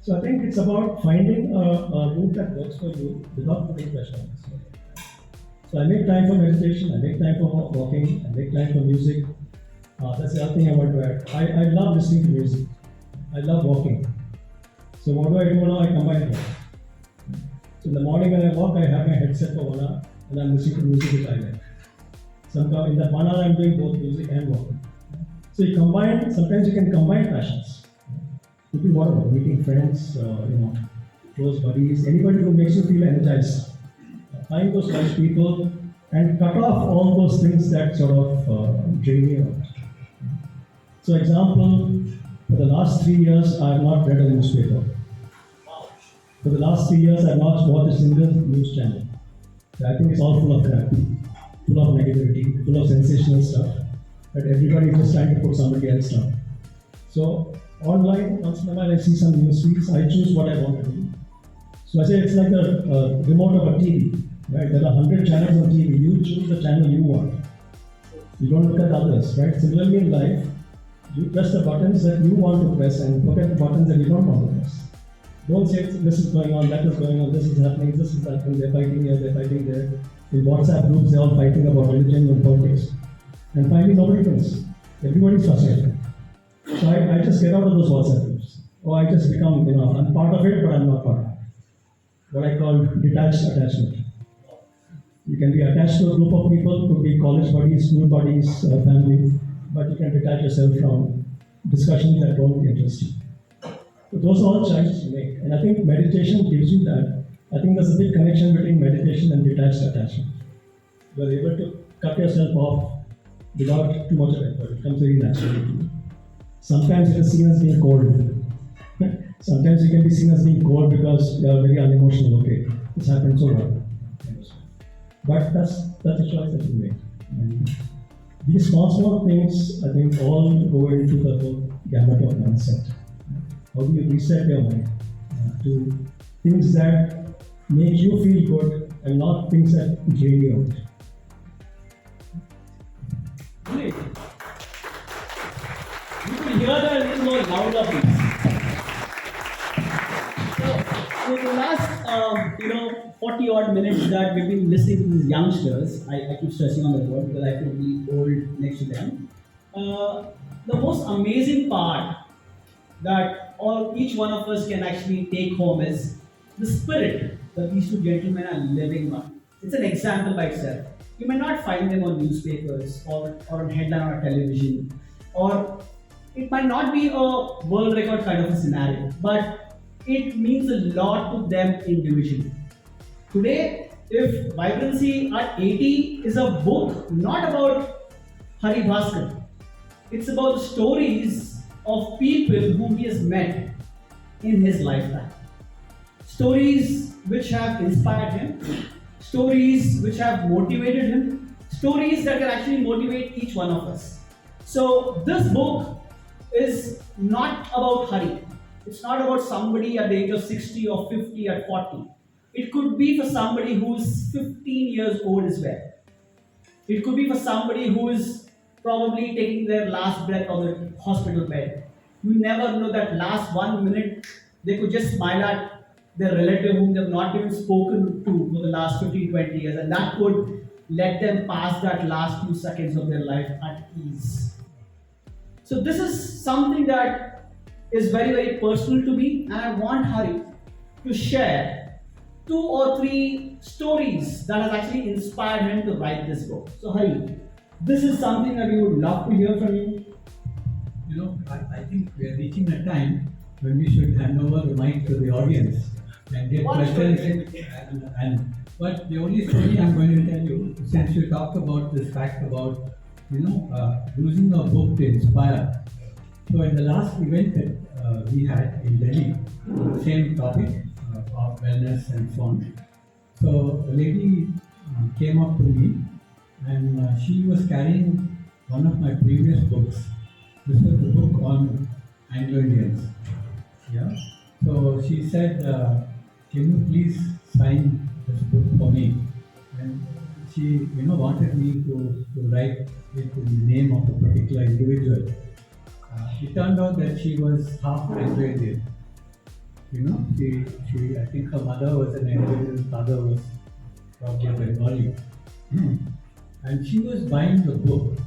S2: So I think it's about finding a route that works for you without putting pressure on yourself. So I make time for meditation, I make time for walking, I make time for music. That's the other thing I want to add. I love listening to music. I love walking. So what do I do now? I combine both. So in the morning when I walk, I have my headset for 1 hour and I'm listening to music which I like. Sometimes in that 1 hour I'm doing both music and walking. So sometimes you can combine passions. Could be whatever, meeting friends, close buddies, anybody who makes you feel energized. Find those right people and cut off all those things that sort of drain you out. So example, for the last 3 years I have not read a newspaper. For the last 3 years I have not watched a single news channel. I think it's all full of crap, full of negativity, full of sensational stuff, that everybody is just trying to put somebody else down. So online, once in a while I see some news feeds, I choose what I want to do. So I say it's like a remote of a TV, right? There are 100 channels on TV, you choose the channel you want. You don't look at others, right? Similarly in life, you press the buttons that you want to press and forget the buttons that you don't want to press. Don't say this is going on, that is going on, this is happening, they're fighting here, they're fighting there. In WhatsApp groups, they're all fighting about religion and politics. And finally, nobody wins. Everybody's frustrated. So I just get out of those WhatsApp groups. Or I just become, I'm part of it, but I'm not part of it. What I call detached attachment. You can be attached to a group of people, could be college buddies, school buddies, family, but you can detach yourself from discussions that don't interest you. So those are all choices to make. And I think meditation gives you that. I think there's a big connection between meditation and detached attachment. You are able to cut yourself off without too much of effort. It comes very naturally to you. Sometimes it is seen as being cold. Sometimes you can be seen as being cold because you are very unemotional. Okay, this happened so well. But that's a choice that you make. And these small things, I think, all go into the whole gamut of mindset. How do you reset your mind to things that make you feel good and not things that drain you out?
S1: Great. You can hear that a little more louder, please. So, in the last, 40 odd minutes that we've been listening to these youngsters, I keep stressing on the word because I feel really old next to them. The most amazing part that each one of us can actually take home is the spirit that these two gentlemen are living on. It's an example by itself. You may not find them on newspapers or on headline on television, or it might not be a world record kind of a scenario, but it means a lot to them individually. Today, if Vibrancy at 80 is a book not about Hari Baskaran, it's about the stories of people whom he has met in his lifetime. Stories which have inspired him, stories which have motivated him, stories that can actually motivate each one of us. So this book is not about Hari. It's not about somebody at the age of 60 or 50 or 40. It could be for somebody who is 15 years old as well. It could be for somebody who is probably taking their last breath on the hospital bed. You never know that last 1 minute they could just smile at their relative whom they have not even spoken to for the last 15, 20 years, and that could let them pass that last few seconds of their life at ease. So this is something that is very, very personal to me, and I want Hari to share 2 or 3 stories that has actually inspired him to write this book. So Hari, this is something that we would love to hear from you.
S3: I think we are reaching a time when we should hand over the mic to the audience and get
S1: One
S3: questions.
S1: story.
S3: But the only story I'm going to tell you, since you talked about this fact about using a book to inspire. So in the last event that we had in Delhi, same topic of wellness and so on. So a lady came up to me and she was carrying one of my previous books. This was the book on Anglo-Indians. Yeah. So she said, "Can you please sign this book for me?" And she, wanted me to write it in the name of a particular individual. It turned out that she was half Anglo-Indian. I think her mother was an Anglo-Indian, father was probably a Bengali. And she was buying the book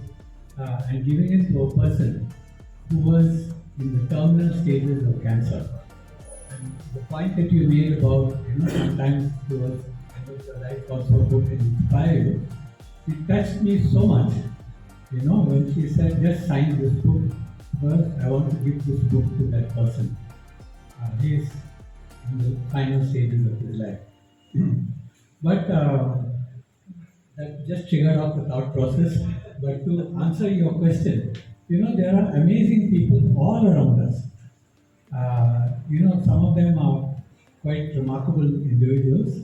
S3: and giving it to a person who was in the terminal stages of cancer. And the point that you made about, sometimes towards the end of your life also a book can inspire you, it touched me so much, when she said, just sign this book. First, I want to give this book to that person. He is in the final stages of his life. But that just triggered off the thought process. But to answer your question, there are amazing people all around us. Some of them are quite remarkable individuals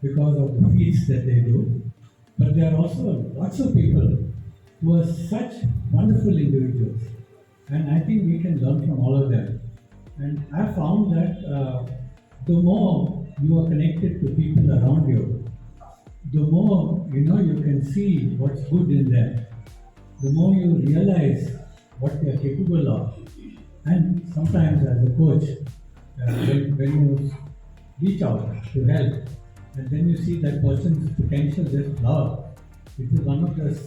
S3: because of the feats that they do. But there are also lots of people who are such wonderful individuals. And I think we can learn from all of them. And I found that the more you are connected to people around you, the more you can see what's good in them. The more you realize what they are capable of. And sometimes as a coach, when you reach out to help, and then you see that person's potential just flower, it is one of the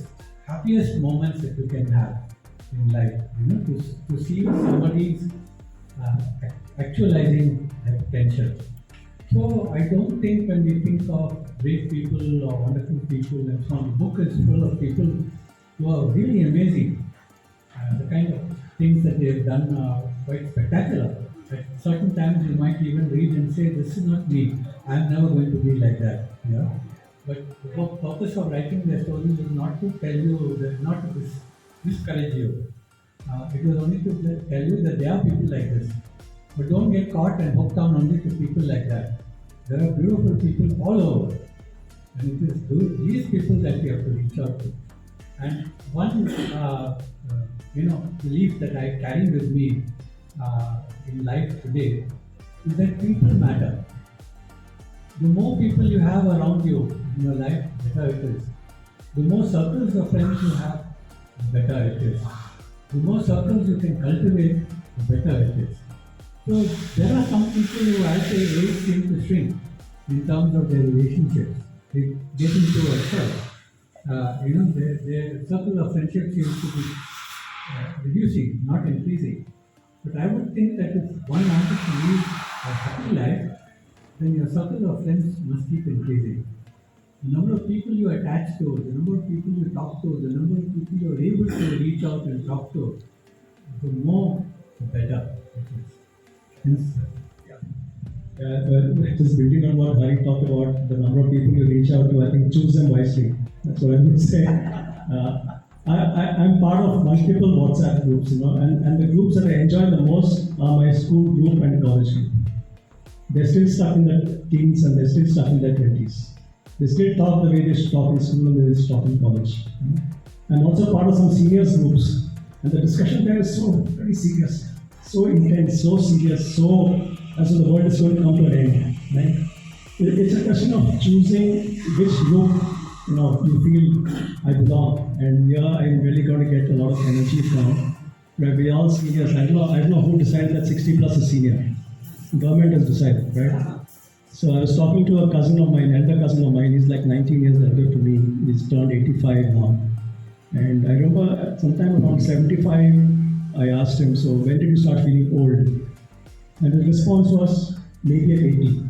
S3: happiest moments that you can have in life. To see somebody's actualizing their potential. So I don't think when we think of great people or wonderful people and so on, the book is full of people who are really amazing. The kind of things that they have done are quite spectacular. At certain times you might even read and say, this is not me, I am never going to be like that. Yeah? But the purpose of writing their stories is not to tell you, not to discourage you. It was only to tell you that there are people like this. But don't get caught and hooked on only to people like that. There are beautiful people all over. And it is these people that we have to reach out to. And one belief that I carry with me in life today is that people matter. The more people you have around you in your life, the better it is. The more circles of friends you have, the better it is. The more circles you can cultivate, the better it is. So there are some people who, I say, age seem to shrink in terms of their relationships. They get into a shell. Their circle of friendship seems to be reducing, not increasing. But I would think that if one wanted to live a happy life, then your circle of friends must keep increasing. The number of people you attach to, the number of people you talk to, the number of people you are able to reach out and talk to, the more, the better it is. Hence,
S2: just building on what Hari talked about, the number of people you reach out to, I think choose them wisely. That's what I would say. I'm part of multiple WhatsApp groups, and the groups that I enjoy the most are my school group and college group. They're still stuck in their teens and they're still stuck in their 20s. They still talk the way they should talk in school and they should talk in college. I'm also part of some seniors groups, and the discussion there is so very serious, so intense, so serious, so as though the world is going to come to an end. Right? It's a question of choosing which group you feel I belong, and here I'm really going to get a lot of energy from. Where we all seniors. I don't know who decided that 60 plus is senior. Government has decided, right? So I was talking to a cousin of mine, elder cousin of mine. He's like 19 years elder to me. He's turned 85 now. And I remember sometime around 75, I asked him, so when did you start feeling old? And his response was, maybe at 80.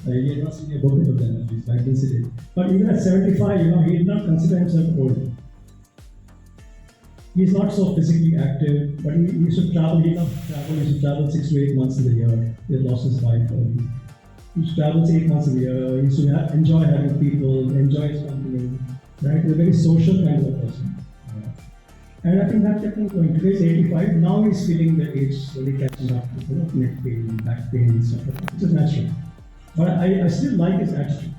S2: He had not seen a book of them, at least, I can say. But even at 75, he did not consider himself old. He's not so physically active, but he used to travel. He loved to travel. He used to travel 6 to 8 months of the year. He had lost his wife early. He used to travel 8 months of the year. He used to enjoy having people, enjoy his company. Right? He's a very social kind of a person. And I think that kept him going. Today's 85. Now he's feeling the age slowly catching up with neck pain, back pain, and stuff like that, which is natural. But I still like his attitude.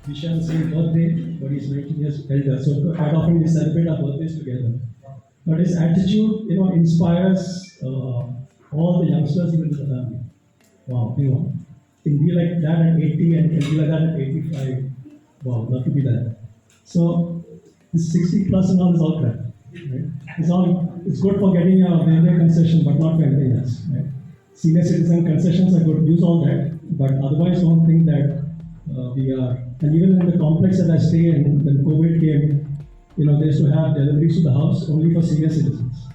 S2: We share the same birthday, but he's 19 years elder, so quite often we celebrate our birthdays together. But his attitude, inspires all the youngsters even in the family. Wow, can be like that at 80 and can be like that at 85. Wow, love to be that. So this 60 plus and all is all crap. Right? It's good for getting a railway concession, but not for anything else. Right? Senior citizen concessions are good. Use all that, but otherwise don't think that we are. And even in the complex that I stay in, when COVID came, they used to have deliveries to the house only for senior citizens.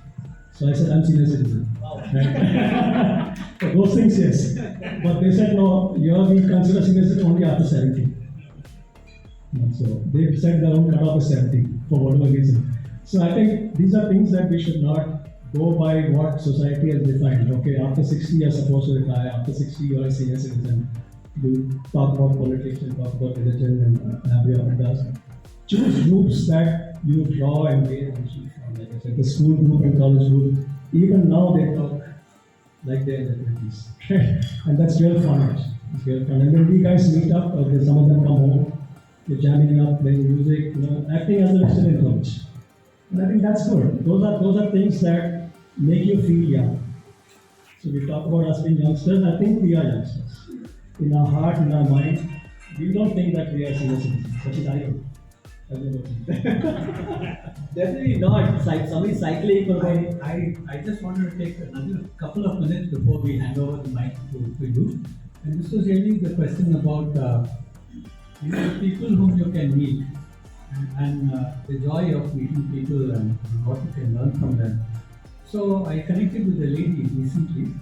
S2: So I said, I'm senior citizen. Right? For those things, yes. But they said, no, we consider senior citizen only after 70. So they said their own cutoff is 70 for whatever reason. So I think these are things that we should not go by what society has defined. Okay, after 60 you're supposed to retire, after 60 you're a senior citizen. You talk about politics and talk about religion and have your ideas. Choose groups that you draw and gain energy from. Like I said, the school group and college group, even now they talk like they're in their 20s. And that's real fun. It's real fun. And when we guys meet up, some of them come home, they're jamming up, playing music, acting as a Western influence. And I think that's good. Those are things that make you feel young. So we talk about us being youngsters. I think we are youngsters. In our heart, in our mind, we don't think that we are senior citizens. Such as I do.
S3: Definitely not. Somebody cycling. I just wanted to take another couple of minutes before we hand over the mic to you. And this was really the question about people whom you can meet and the joy of meeting people and what you can learn from them. So I connected with a lady recently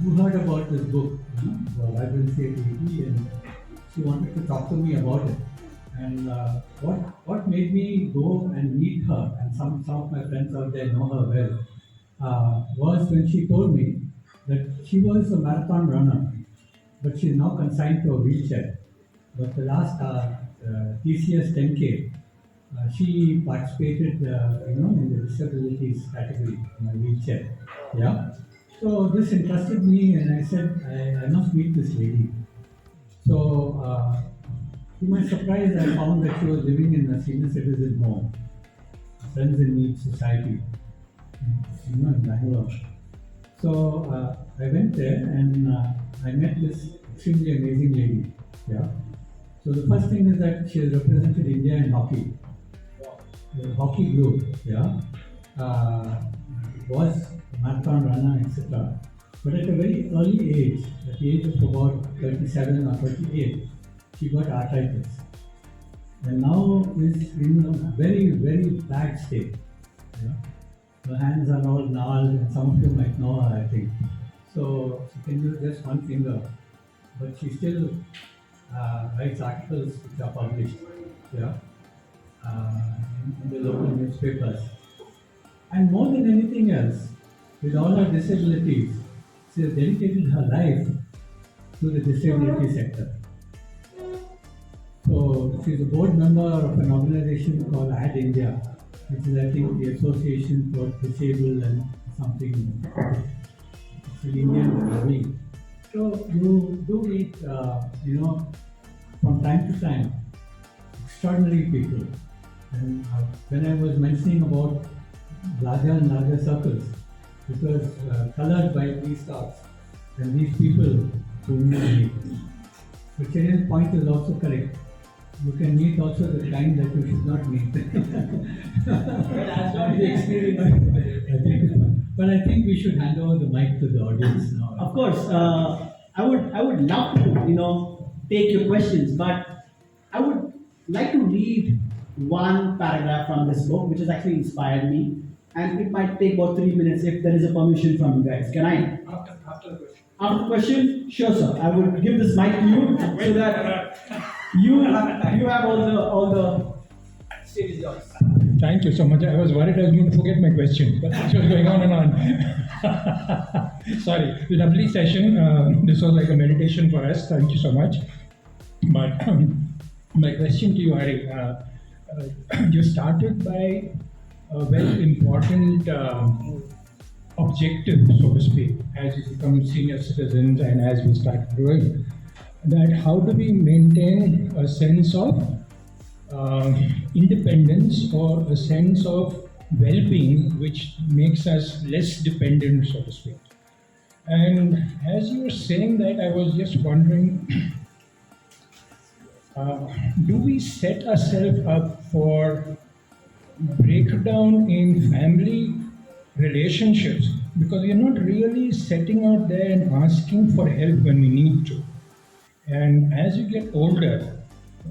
S3: who heard about this book, The Vibrancy at 80, and she wanted to talk to me about it. And what made me go and meet her, and some of my friends out there know her well, was when she told me that she was a marathon runner, but she's now consigned to a wheelchair. But the last TCS 10K, she participated, in the disabilities category in a wheelchair. Yeah. So this interested me, and I said, I must meet this lady. So, to my surprise, I found that she was living in a senior citizen home, Friends in Need Society, in Bangalore. So I went there and I met this extremely amazing lady. Yeah. So the first thing is that she has represented India in hockey. The hockey group, was a marathon runner, etc. But at a very early age, at the age of about 37 or 38, she got arthritis. And now is in a very, very bad state. Yeah? Her hands are all gnarled, and some of you might know her, I think. So she can use just one finger, but she still writes articles which are published in the local newspapers. And more than anything else, with all her disabilities, she has dedicated her life to the disability sector. So she's a board member of an organization called AD India, which is, I think, the Association for Disabled and something. It's an Indian body. So you do meet, from time to time, extraordinary people. And when I was mentioning about larger and larger circles, it was colored by these stars and these people whom you meet. So Cherian's point is also correct. You can meet also the kind that you should not meet. That's not the experience. But I think we should hand over the mic to the audience now.
S1: Of course, I would love to take your questions, but I would like to read one paragraph from this book, which has actually inspired me, and it might take about 3 minutes if there is a permission from you guys. Can I?
S2: After the question.
S1: After the question, sure, sir. I would give this mic to you so that you have all the stage is yours.
S4: Thank you so much. I was worried I was going to forget my question, but it was going on and on. Sorry, lovely session. This was like a meditation for us. Thank you so much. But my question to you, Hari, you started by a very important objective, so to speak, as we become senior citizens and as we start growing. That how do we maintain a sense of independence or a sense of well-being which makes us less dependent, so to speak. And as you were saying that, I was just wondering, do we set ourselves up for breakdown in family relationships because we are not really setting out there and asking for help when we need to? And as you get older,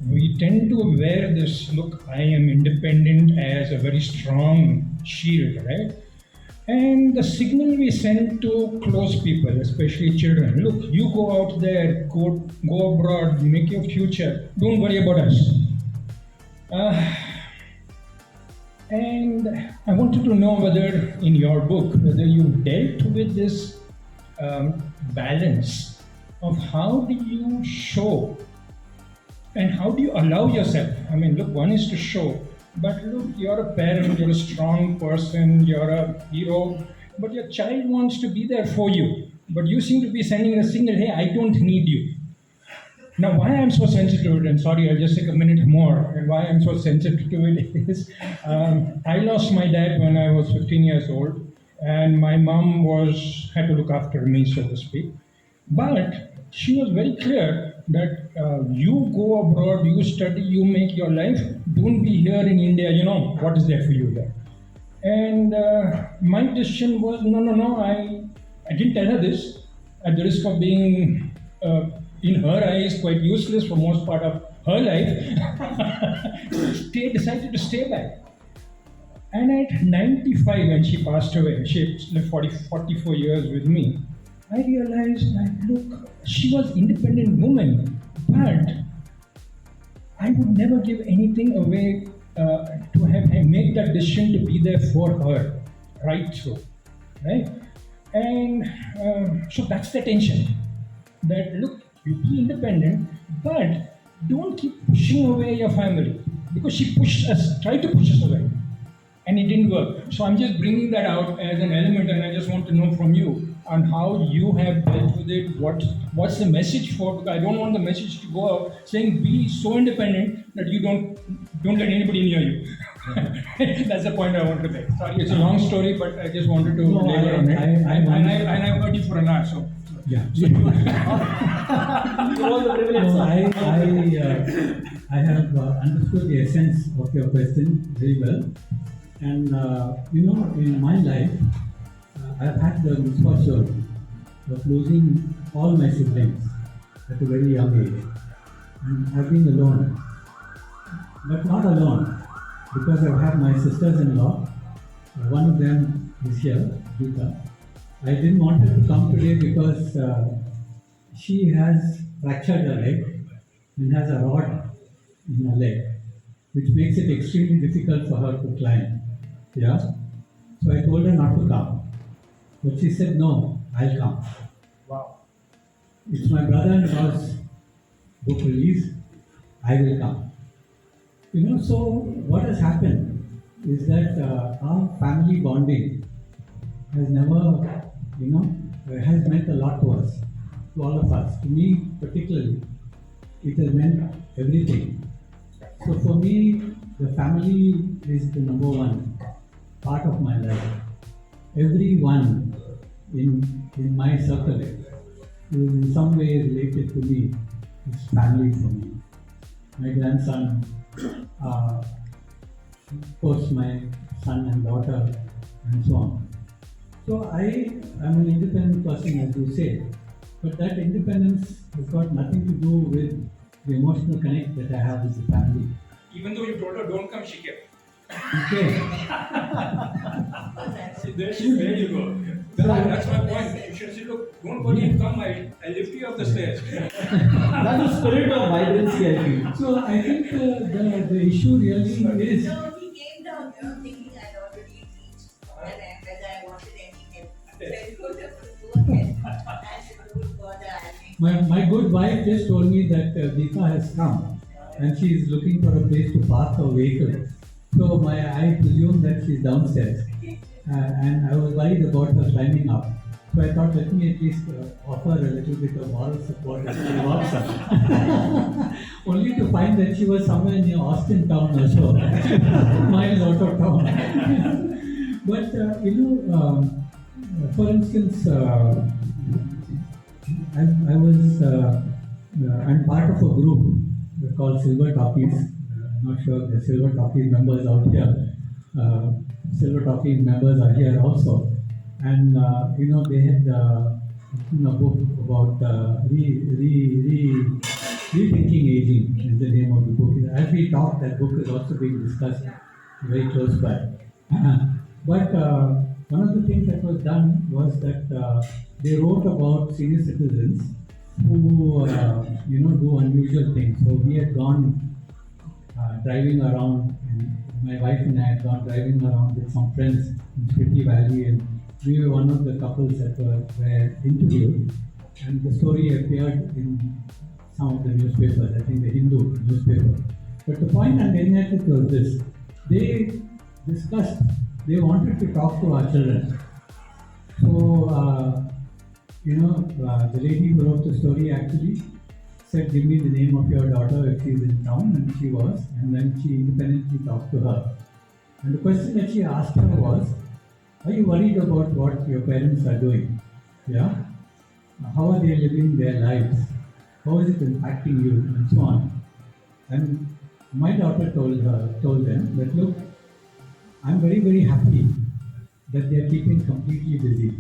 S4: we tend to wear this look, I am independent, as a very strong shield, right? And the signal we send to close people, especially children, look, you go out there, go abroad, make your future, don't worry about us. And I wanted to know whether in your book, whether you dealt with this balance of how do you show and how do you allow yourself? I mean, look, one is to show, but look, you're a parent, you're a strong person, you're a hero, but your child wants to be there for you. But you seem to be sending a signal, hey, I don't need you. Now, why I'm so sensitive to it, and sorry, I'll just take a minute more, and why I'm so sensitive to it is, I lost my dad when I was 15 years old, and my mom had to look after me, so to speak. But she was very clear that you go abroad, you study, you make your life, don't be here in India, what is there for you there? And my decision was, no, I didn't tell her this, at the risk of being, in her eyes, quite useless for most part of her life, decided to stay back. And at 95, when she passed away, she lived 44 years with me, I realized that, look, she was an independent woman, but I would never give anything away to have make that decision to be there for her, right through, right? And so that's the tension. That, look, you be independent, but don't keep pushing away your family. Because she tried to push us away, and it didn't work. So I'm just bringing that out as an element, and I just want to know from you on how you have dealt with it, what's the message for, because I don't want the message to go out saying be so independent that you don't let anybody near you. That's the point I want to make. Sorry, it's a long story, but I just wanted to labor on it. And I've heard you for an hour, so.
S3: Yeah.
S1: All the privilege.
S3: No, I have understood the essence of your question very well. And in my life, I've had the misfortune of losing all my siblings at a very young age. And I've been alone. But not alone, because I've had my sisters-in-law. One of them is here, Geeta. I didn't want her to come today because she has fractured her leg and has a rod in her leg, which makes it extremely difficult for her to climb. Yeah? So I told her not to come. But she said, no, I'll come.
S1: Wow.
S3: It's my brother-in-law's book release. I will come. So what has happened is that our family bonding has never, has meant a lot to us, to all of us. To me particularly, it has meant everything. So for me, the family is the number one part of my life. Everyone in my circle is in some way related to me. It's family for me. My grandson, of course my son and daughter, and so on. So I am an independent person, as you say, but that independence has got nothing to do with the emotional connect that I have with the family.
S4: Even though you told her don't come, she came.
S3: Okay.
S4: See, there you go. That's my point. You should say, look, don't worry, come, I lift you up the stairs.
S1: That's the spirit of vibrancy, I feel.
S3: So I think the issue really is.
S5: No, he came down.
S3: My good wife just told me that Deepa has come and she is looking for a place to park her vehicle. So I presume that she's downstairs. And I was worried about her climbing up. So I thought, let me at least offer a little bit of moral support as she walks up. Only to find that she was somewhere near Austin town or so, miles out of town. But, for instance, I'm part of a group called Silver Talkies. I'm not sure if the Silver Talkies members out here. Silver Talkies members are here also, and they had written a book about rethinking aging. Is the name of the book. As we talk, that book is also being discussed very close by. But one of the things that was done was that they wrote about senior citizens who do unusual things. So we had gone driving around, and my wife and I had gone driving around with some friends in Spiti Valley, and we were one of the couples that were interviewed, and the story appeared in some of the newspapers, I think the Hindu newspaper. But the point I'm getting at it was this: they discussed, they wanted to talk to our children. So, the lady who wrote the story actually said, give me the name of your daughter if she's in town, and she was, and then she independently talked to her. And the question that she asked her was, are you worried about what your parents are doing? Yeah? How are they living their lives? How is it impacting you? And so on. And my daughter told them that, look, I'm very, very happy that they are keeping completely busy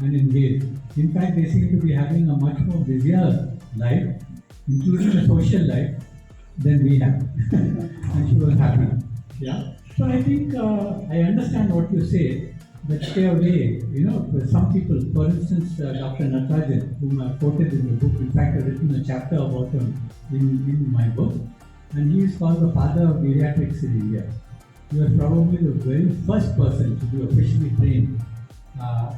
S3: and engaged. In fact, they seem to be having a much more busier life, including a social life, than we have. And she was happy. Yeah. So I think I understand what you say, but stay away. Some people, for instance, Dr. Natarajan, whom I quoted in the book, in fact, I've written a chapter about him in my book, and he is called the father of geriatrics in India. He was probably the very first person to be officially trained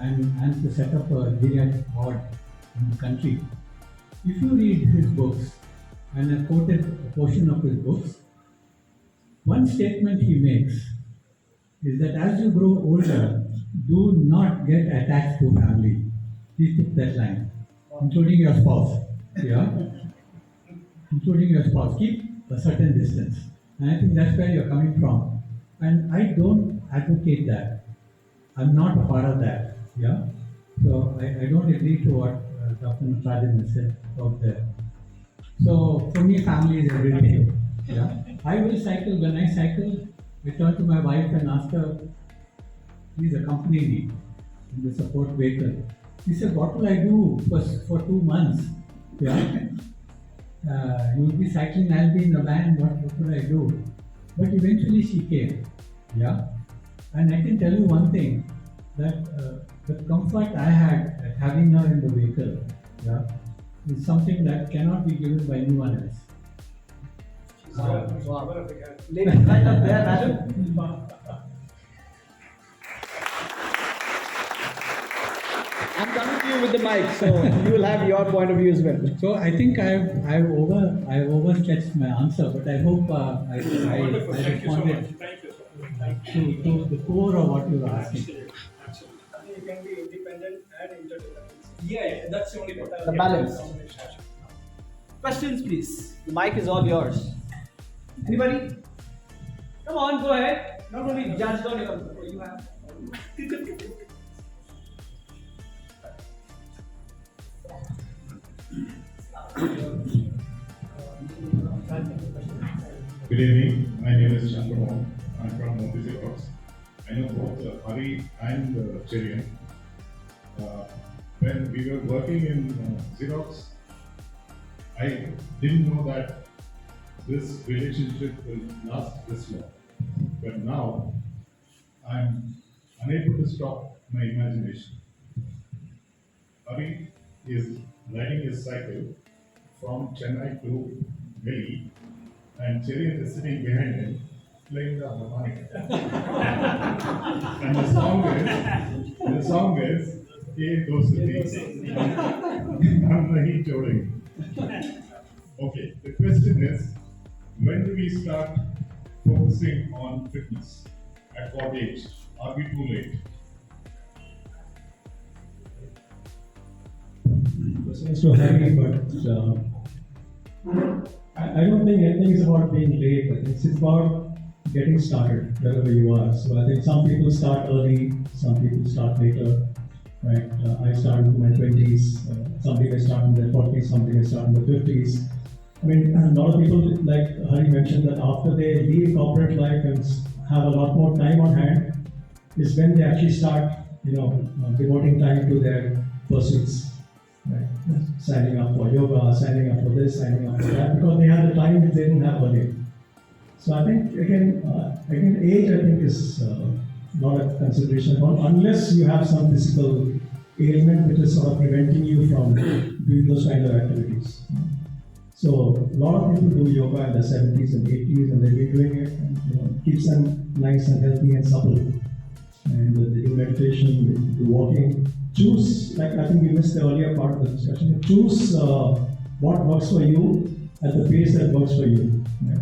S3: and to set up a geriatric ward in the country. If you read his books, and I quoted a portion of his books, one statement he makes is that as you grow older, do not get attached to family. He took that line, including your spouse. Yeah? Including your spouse. Keep a certain distance. And I think that's where you're coming from. And I don't advocate that. I'm not a part of that. Yeah? So I don't agree to what Dr. Natarajan has said out there. So for me, family is everything. Yeah? I will cycle. When I cycle, I turn to my wife and ask her, please accompany me in the support vehicle. She said, what will I do for 2 months? Yeah? You will be cycling, I'll be in the van, what would I do? But eventually she came. Yeah? And I can tell you one thing, that the comfort I had at having her in the vehicle, yeah, is something that cannot be given by anyone else.
S1: Wow. Ladies, right up there, madam. I'm coming to you with the mic, so you will have your point of view as well.
S3: So I think I've overstretched my answer, but I hope I responded to the core of what you were asking.
S4: I think you can be independent and interdependent. Yeah, that's the only part.
S1: The balance. Questions, please. The mic is all yours. Anybody? Come on, go ahead. Not only judge, don't you have.
S5: Good evening. My name is Chandramon. I'm from Dialogues. I know both Hari and Cherian. When we were working in Xerox, I didn't know that this relationship will last this long. But now, I'm unable to stop my imagination. Hari is riding his cycle from Chennai to Delhi, and Cherian is sitting behind him playing the harmonica. And the song is, Ye Dosti. हम नहीं छोड़ेंगे. Okay, the question is, when do we start focusing on fitness? At what age? Are we too late?
S2: Questions to Hari, but I don't think anything is about being late. I think it's about getting started wherever you are. So I think some people start early, some people start later. Right? I started in my 20s. Some people start in their 40s. Some people start in their 50s. I mean, a lot of people, like Hari mentioned, that after they leave corporate life and have a lot more time on hand, is when they actually start, devoting time to their pursuits. Right? Signing up for yoga, signing up for this, signing up for that, because they have the time that they didn't have earlier. So I think again, age I think is not a consideration at all, unless you have some physical ailment which is sort of preventing you from doing those kind of activities. So a lot of people do yoga in their 70s and 80s, and they've been doing it, and it keeps them nice and healthy and supple. And they do meditation, they do walking. Choose, like I think we missed the earlier part of the discussion, choose what works for you at the pace that works for you. Yeah.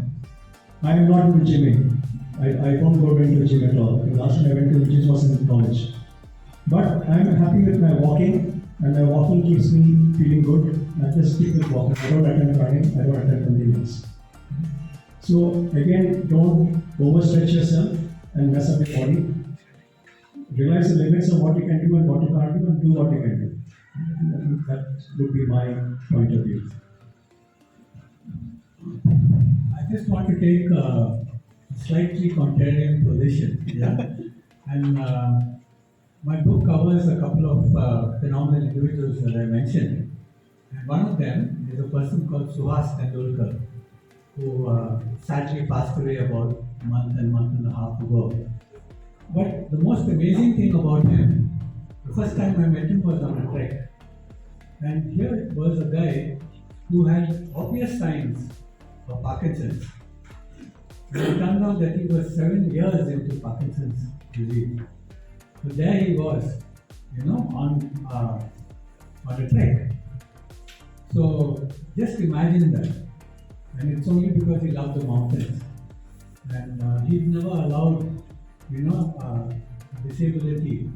S2: I am not into gymming. I don't go into the gym at all. The last time I went to the gym was in college. But I am happy with my walking, and my walking keeps me feeling good. I just keep with walking. I don't attend running, I don't attend anything else. So again, don't overstretch yourself and mess up your body. Realize the limits of what you can do and what you can't do, and do what you can do. I think that would be my point of view.
S3: I just want to take a slightly contrarian position. Yeah? And my book covers a couple of phenomenal individuals that I mentioned. And one of them is a person called Suhas Tendulkar, who sadly passed away about a month and a half ago. But the most amazing thing about him, the first time I met him was on a trek. And here was a guy who had obvious signs of Parkinson's. And it turned out that he was 7 years into Parkinson's disease. So there he was, on a trek. So just imagine that. And it's only because he loved the mountains. And he's never allowed disability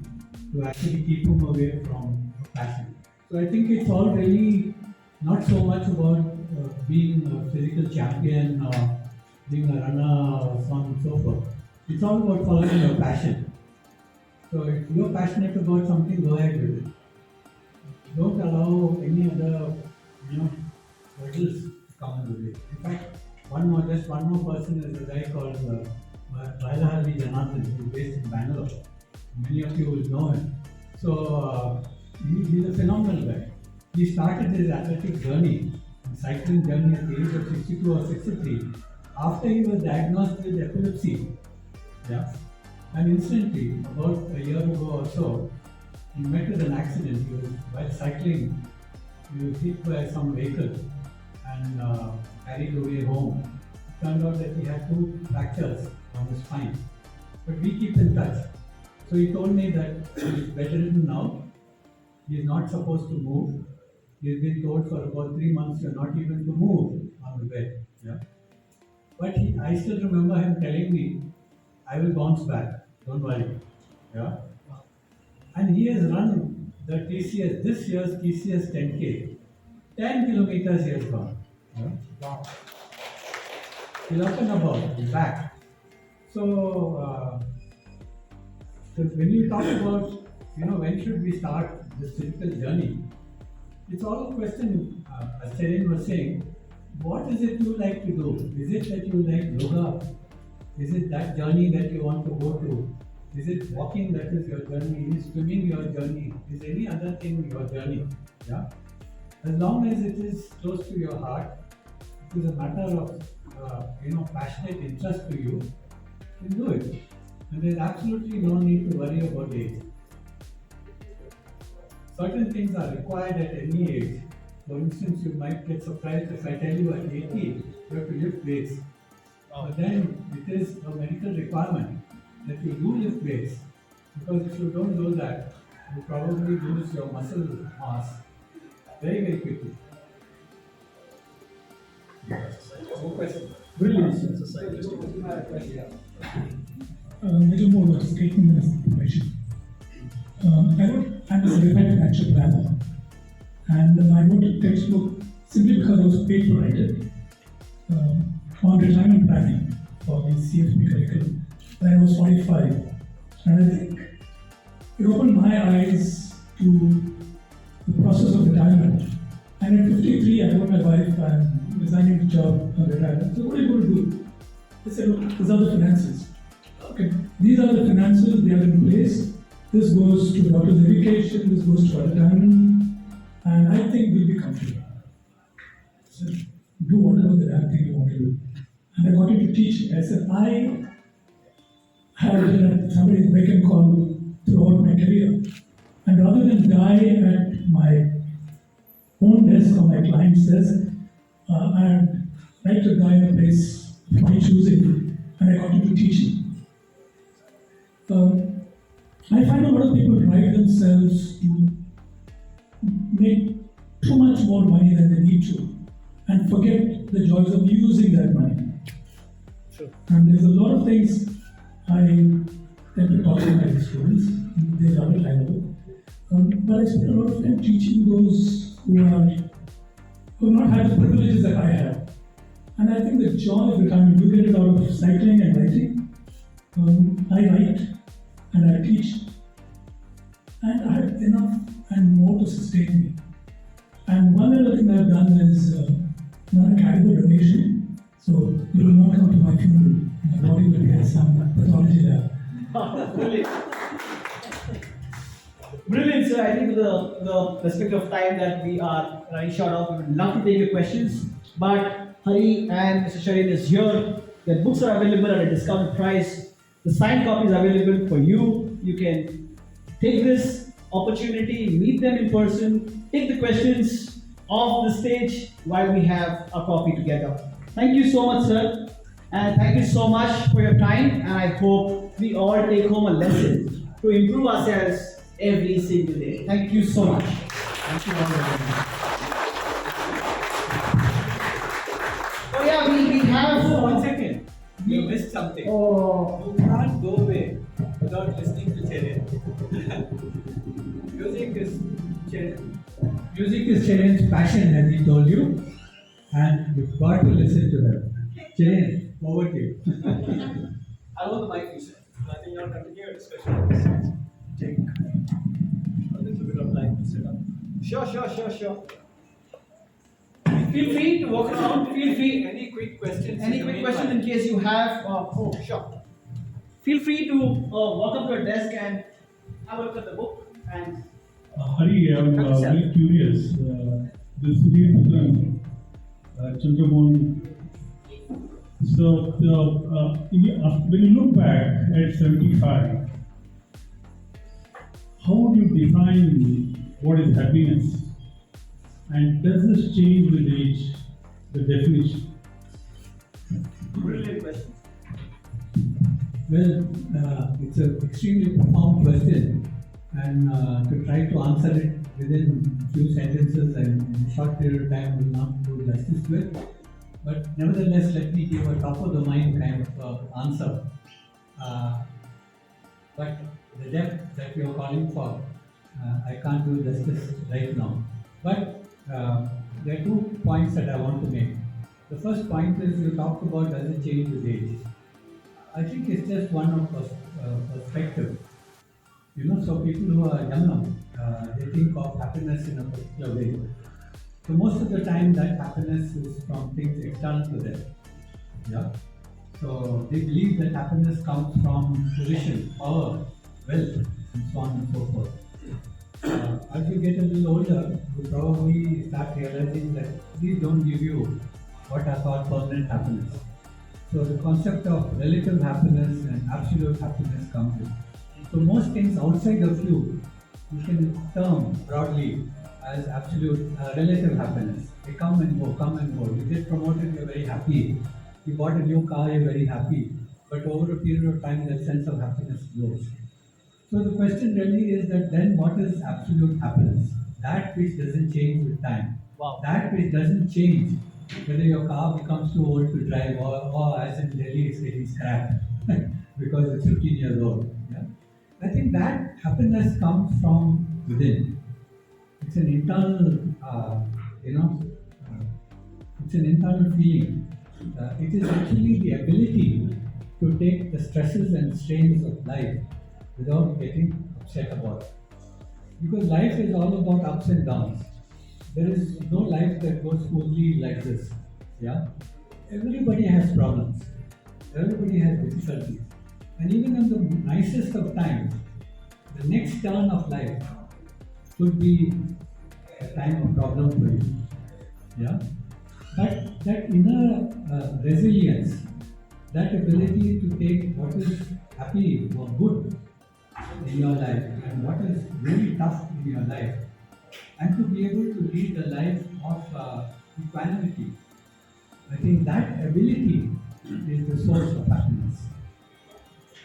S3: to actually keep him away from passion. So I think it's all really not so much about being a physical champion or being a runner or so on and so forth. It's all about following your passion. So if you're passionate about something, go ahead with it. Don't allow any other, hurdles to come in the way. In fact, one more person is a guy called Hari Baskaran, who is based in Bangalore. Many of you will know him. So he's a phenomenal guy. He started his athletic journey, cycling journey at the age of 62 or 63, after he was diagnosed with epilepsy. Yeah. And instantly, about a year ago or so, he met with an accident. He was while cycling, he was hit by some vehicle and carried away home. It turned out that he had 2 fractures on his spine. But we keep in touch. So he told me that he is bedridden now. He is not supposed to move. He has been told for about 3 months you're not even to move on the bed. Yeah. But I still remember him telling me, I will bounce back, don't worry. Yeah. And he has run the TCS, this year's TCS 10K. 10 kilometers he has gone. Yeah. Wow. He's up and about, he's back. So when you talk about, when should we start this physical journey? It's all a question, as Cherian was saying, what is it you like to do? Is it that you like yoga? Is it that journey that you want to go to? Is it walking that is your journey? Is swimming your journey? Is any other thing your journey? Yeah. As long as it is close to your heart, it is a matter of passionate interest to you, then do it. And there's absolutely no need to worry about age. Certain things are required at any age. For instance, you might get surprised if I tell you at 80 you have to lift weights. But then it is a medical requirement that you do lift weights, because if you don't do that, you probably lose your muscle mass Very, very quickly. More questions?
S1: Brilliant.
S6: Little more of statement and information. I'm a certified financial planner, and I wrote a textbook simply because I was paid to write it on retirement planning for the CFP curriculum when I was 45. And I think it opened my eyes to the process of retirement. And at 53, I told my wife, I'm resigning the job on retirement. So what are you going to do? They said, look, these are the finances. Okay, these are the finances, they are in place. This goes to doctor's education, this goes to our retirement, and I think we'll be comfortable. So do whatever the damn thing you want to do. And I got into teaching. I said, I have been at somebody's beck and call throughout my career. And rather than die at my own desk or my client's desk, I'd like to die in a place of my choosing. And I got into teaching. I find a lot of people drive themselves to make too much more money than they need to and forget the joys of using that money.
S1: Sure.
S6: And there's a lot of things I tend to talk to my students, they love it, I love it. But I spend a lot of time teaching those who have not had the privileges that I have. And I think the joy of retirement, you get it out of cycling and writing. I write and I teach, and I have enough and more to sustain me. And one other thing I've done is not a charitable donation, so you will not come to my funeral. My body will get some pathology there.
S1: Brilliant. Brilliant, sir. I think the respect of time that we are running short of, we would love to take your questions. But Hari and Mr. Cherian is here. Their books are available at a discounted price. The signed copy is available for you. You can take this opportunity, meet them in person, take the questions off the stage while we have a coffee together. Thank you so much, sir. And thank you so much for your time. And I hope we all take home a lesson to improve ourselves every single day. Thank you so much.
S3: Thank you all very much.
S1: Oh yeah, we have...
S3: So 1 second. You missed something.
S1: Oh.
S3: You can't go away without listening to Cherian. Music is Cherian's passion, as he told you, and you've got to listen to them. Cherian, over to you.
S1: I want the mic, you said.
S2: I think I'll continue our discussion. Take a little bit of time to set up.
S1: Sure. Feel free to walk around. Feel free.
S3: Any quick questions?
S1: Any quick questions in case you have? Sure. Feel free to walk up to your desk and have a look at the book. And
S7: Hari, I'm very curious. This Sri Chandramohan. So, when you look back at 75, how would you define what is happiness? And does this change with age, the definition?
S1: brilliant question.
S3: Well, it's an extremely profound question, and to try to answer it within a few sentences and in a short period of time will not do justice to it. But nevertheless, let me give a top of the mind kind of answer. But the depth that you're calling for, I can't do justice right now. But there are 2 points that I want to make. The first point is you talked about does it change with age. I think it's just one of perspective. So people who are younger, they think of happiness in a particular way. So most of the time that happiness is from things external to them. Yeah. So they believe that happiness comes from position, power, wealth, and so on and so forth. As you get a little older, you probably start realizing that these don't give you what I call permanent happiness. So the concept of relative happiness and absolute happiness comes in. So most things outside of you can term broadly as absolute relative happiness. They come and go. You get promoted, you're very happy. You bought a new car, you're very happy. But over a period of time, that sense of happiness goes. So the question really is that then what is absolute happiness? that which doesn't change with time.
S1: Wow.
S3: That which doesn't change whether your car becomes too old to drive or as in Delhi it's getting scrapped because it's 15 years old. Yeah? I think that happiness comes from within. It's an internal, you know, uh, it's an internal feeling. It is actually the ability to take the stresses and strains of life without getting upset about it. Because life is all about ups and downs. There is no life that goes smoothly like this. Yeah? Everybody has problems. Everybody has difficulties. And even in the nicest of times, the next turn of life could be a time of problem for you. Yeah? But that inner resilience, that ability to take what is happy or good in your life and what is really tough in your life, and to be able to lead a life of equanimity. I think that ability is the source of happiness.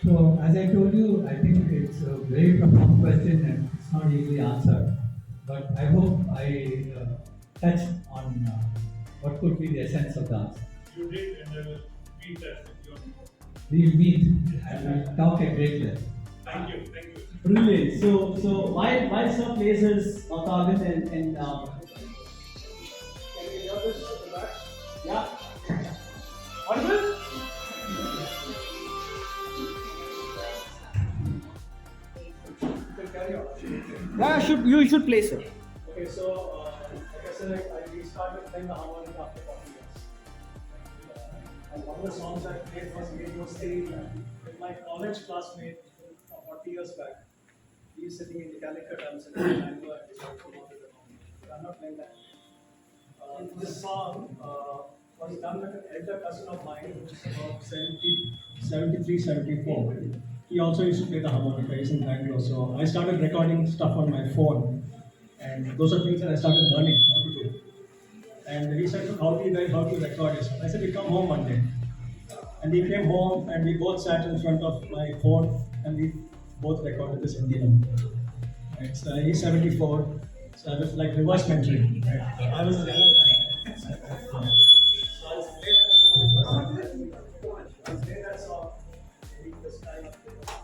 S3: So, as I told you, I think it's a very profound question and it's not easily answered. But I hope I touched on what could be the essence of the answer.
S7: You did, and I will read that with you on.
S3: We'll meet and we'll talk at great length.
S7: Thank you, thank you.
S1: Brilliant. So while sir plays his Target and can we hear this at the back? Yeah. Audible? You can carry on. Yeah, you should play, sir.
S2: Okay, so like I said, we started playing the harmonica after 40 years. And one of the songs I played was made mostly with my college classmate 40 years back. He's sitting in Calicut, I'm sitting in Bangalore, and he's also wanted to know. I'm not playing that. This song was done with an elder cousin of mine who's about 73, 74. He also used to play the harmonica, he's in Bangalore. So I started recording stuff on my phone. And those are things that I started learning how to do. And he said, how do you record yourself? I said, you come home one day. And he came home and we both sat in front of my phone and we both recorded this Indian. Right? So he's 74, so I was like reverse mentoring. Right? I was the younger guy. So I'll play that song. Maybe this time I'll play the song.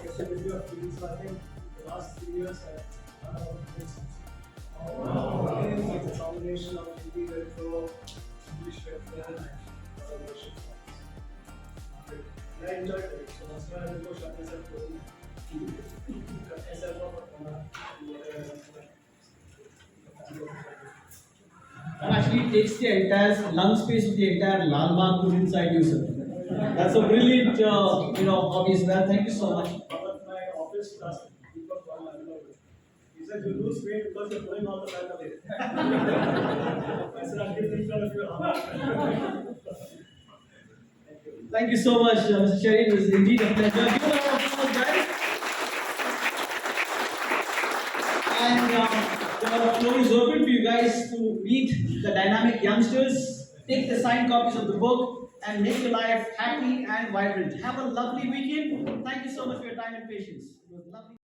S2: Facility of students, I think the last 3 years I've done a lot of business. It's a combination of Hindi retro, English retro, and other worship songs. And I enjoyed it, so that's why I will go shut myself to cut myself off at Kona, do whatever I want to.
S1: That actually takes the entire lung space of the entire Lal Bagh put inside you, sir. That's a brilliant, hobby as well. Thank you so much.
S2: But my office does people call I know it. He said you lose weight because you're pulling all the fat away. I said I'll give in front of you.
S1: Thank you so much, Mr. Cherian. It was indeed a pleasure. Give a round of applause, guys. And the floor is open for you guys to meet the dynamic youngsters, take the signed copies of the book, and make your life happy and vibrant. Have a lovely weekend. Thank you so much for your time and patience. It was lovely.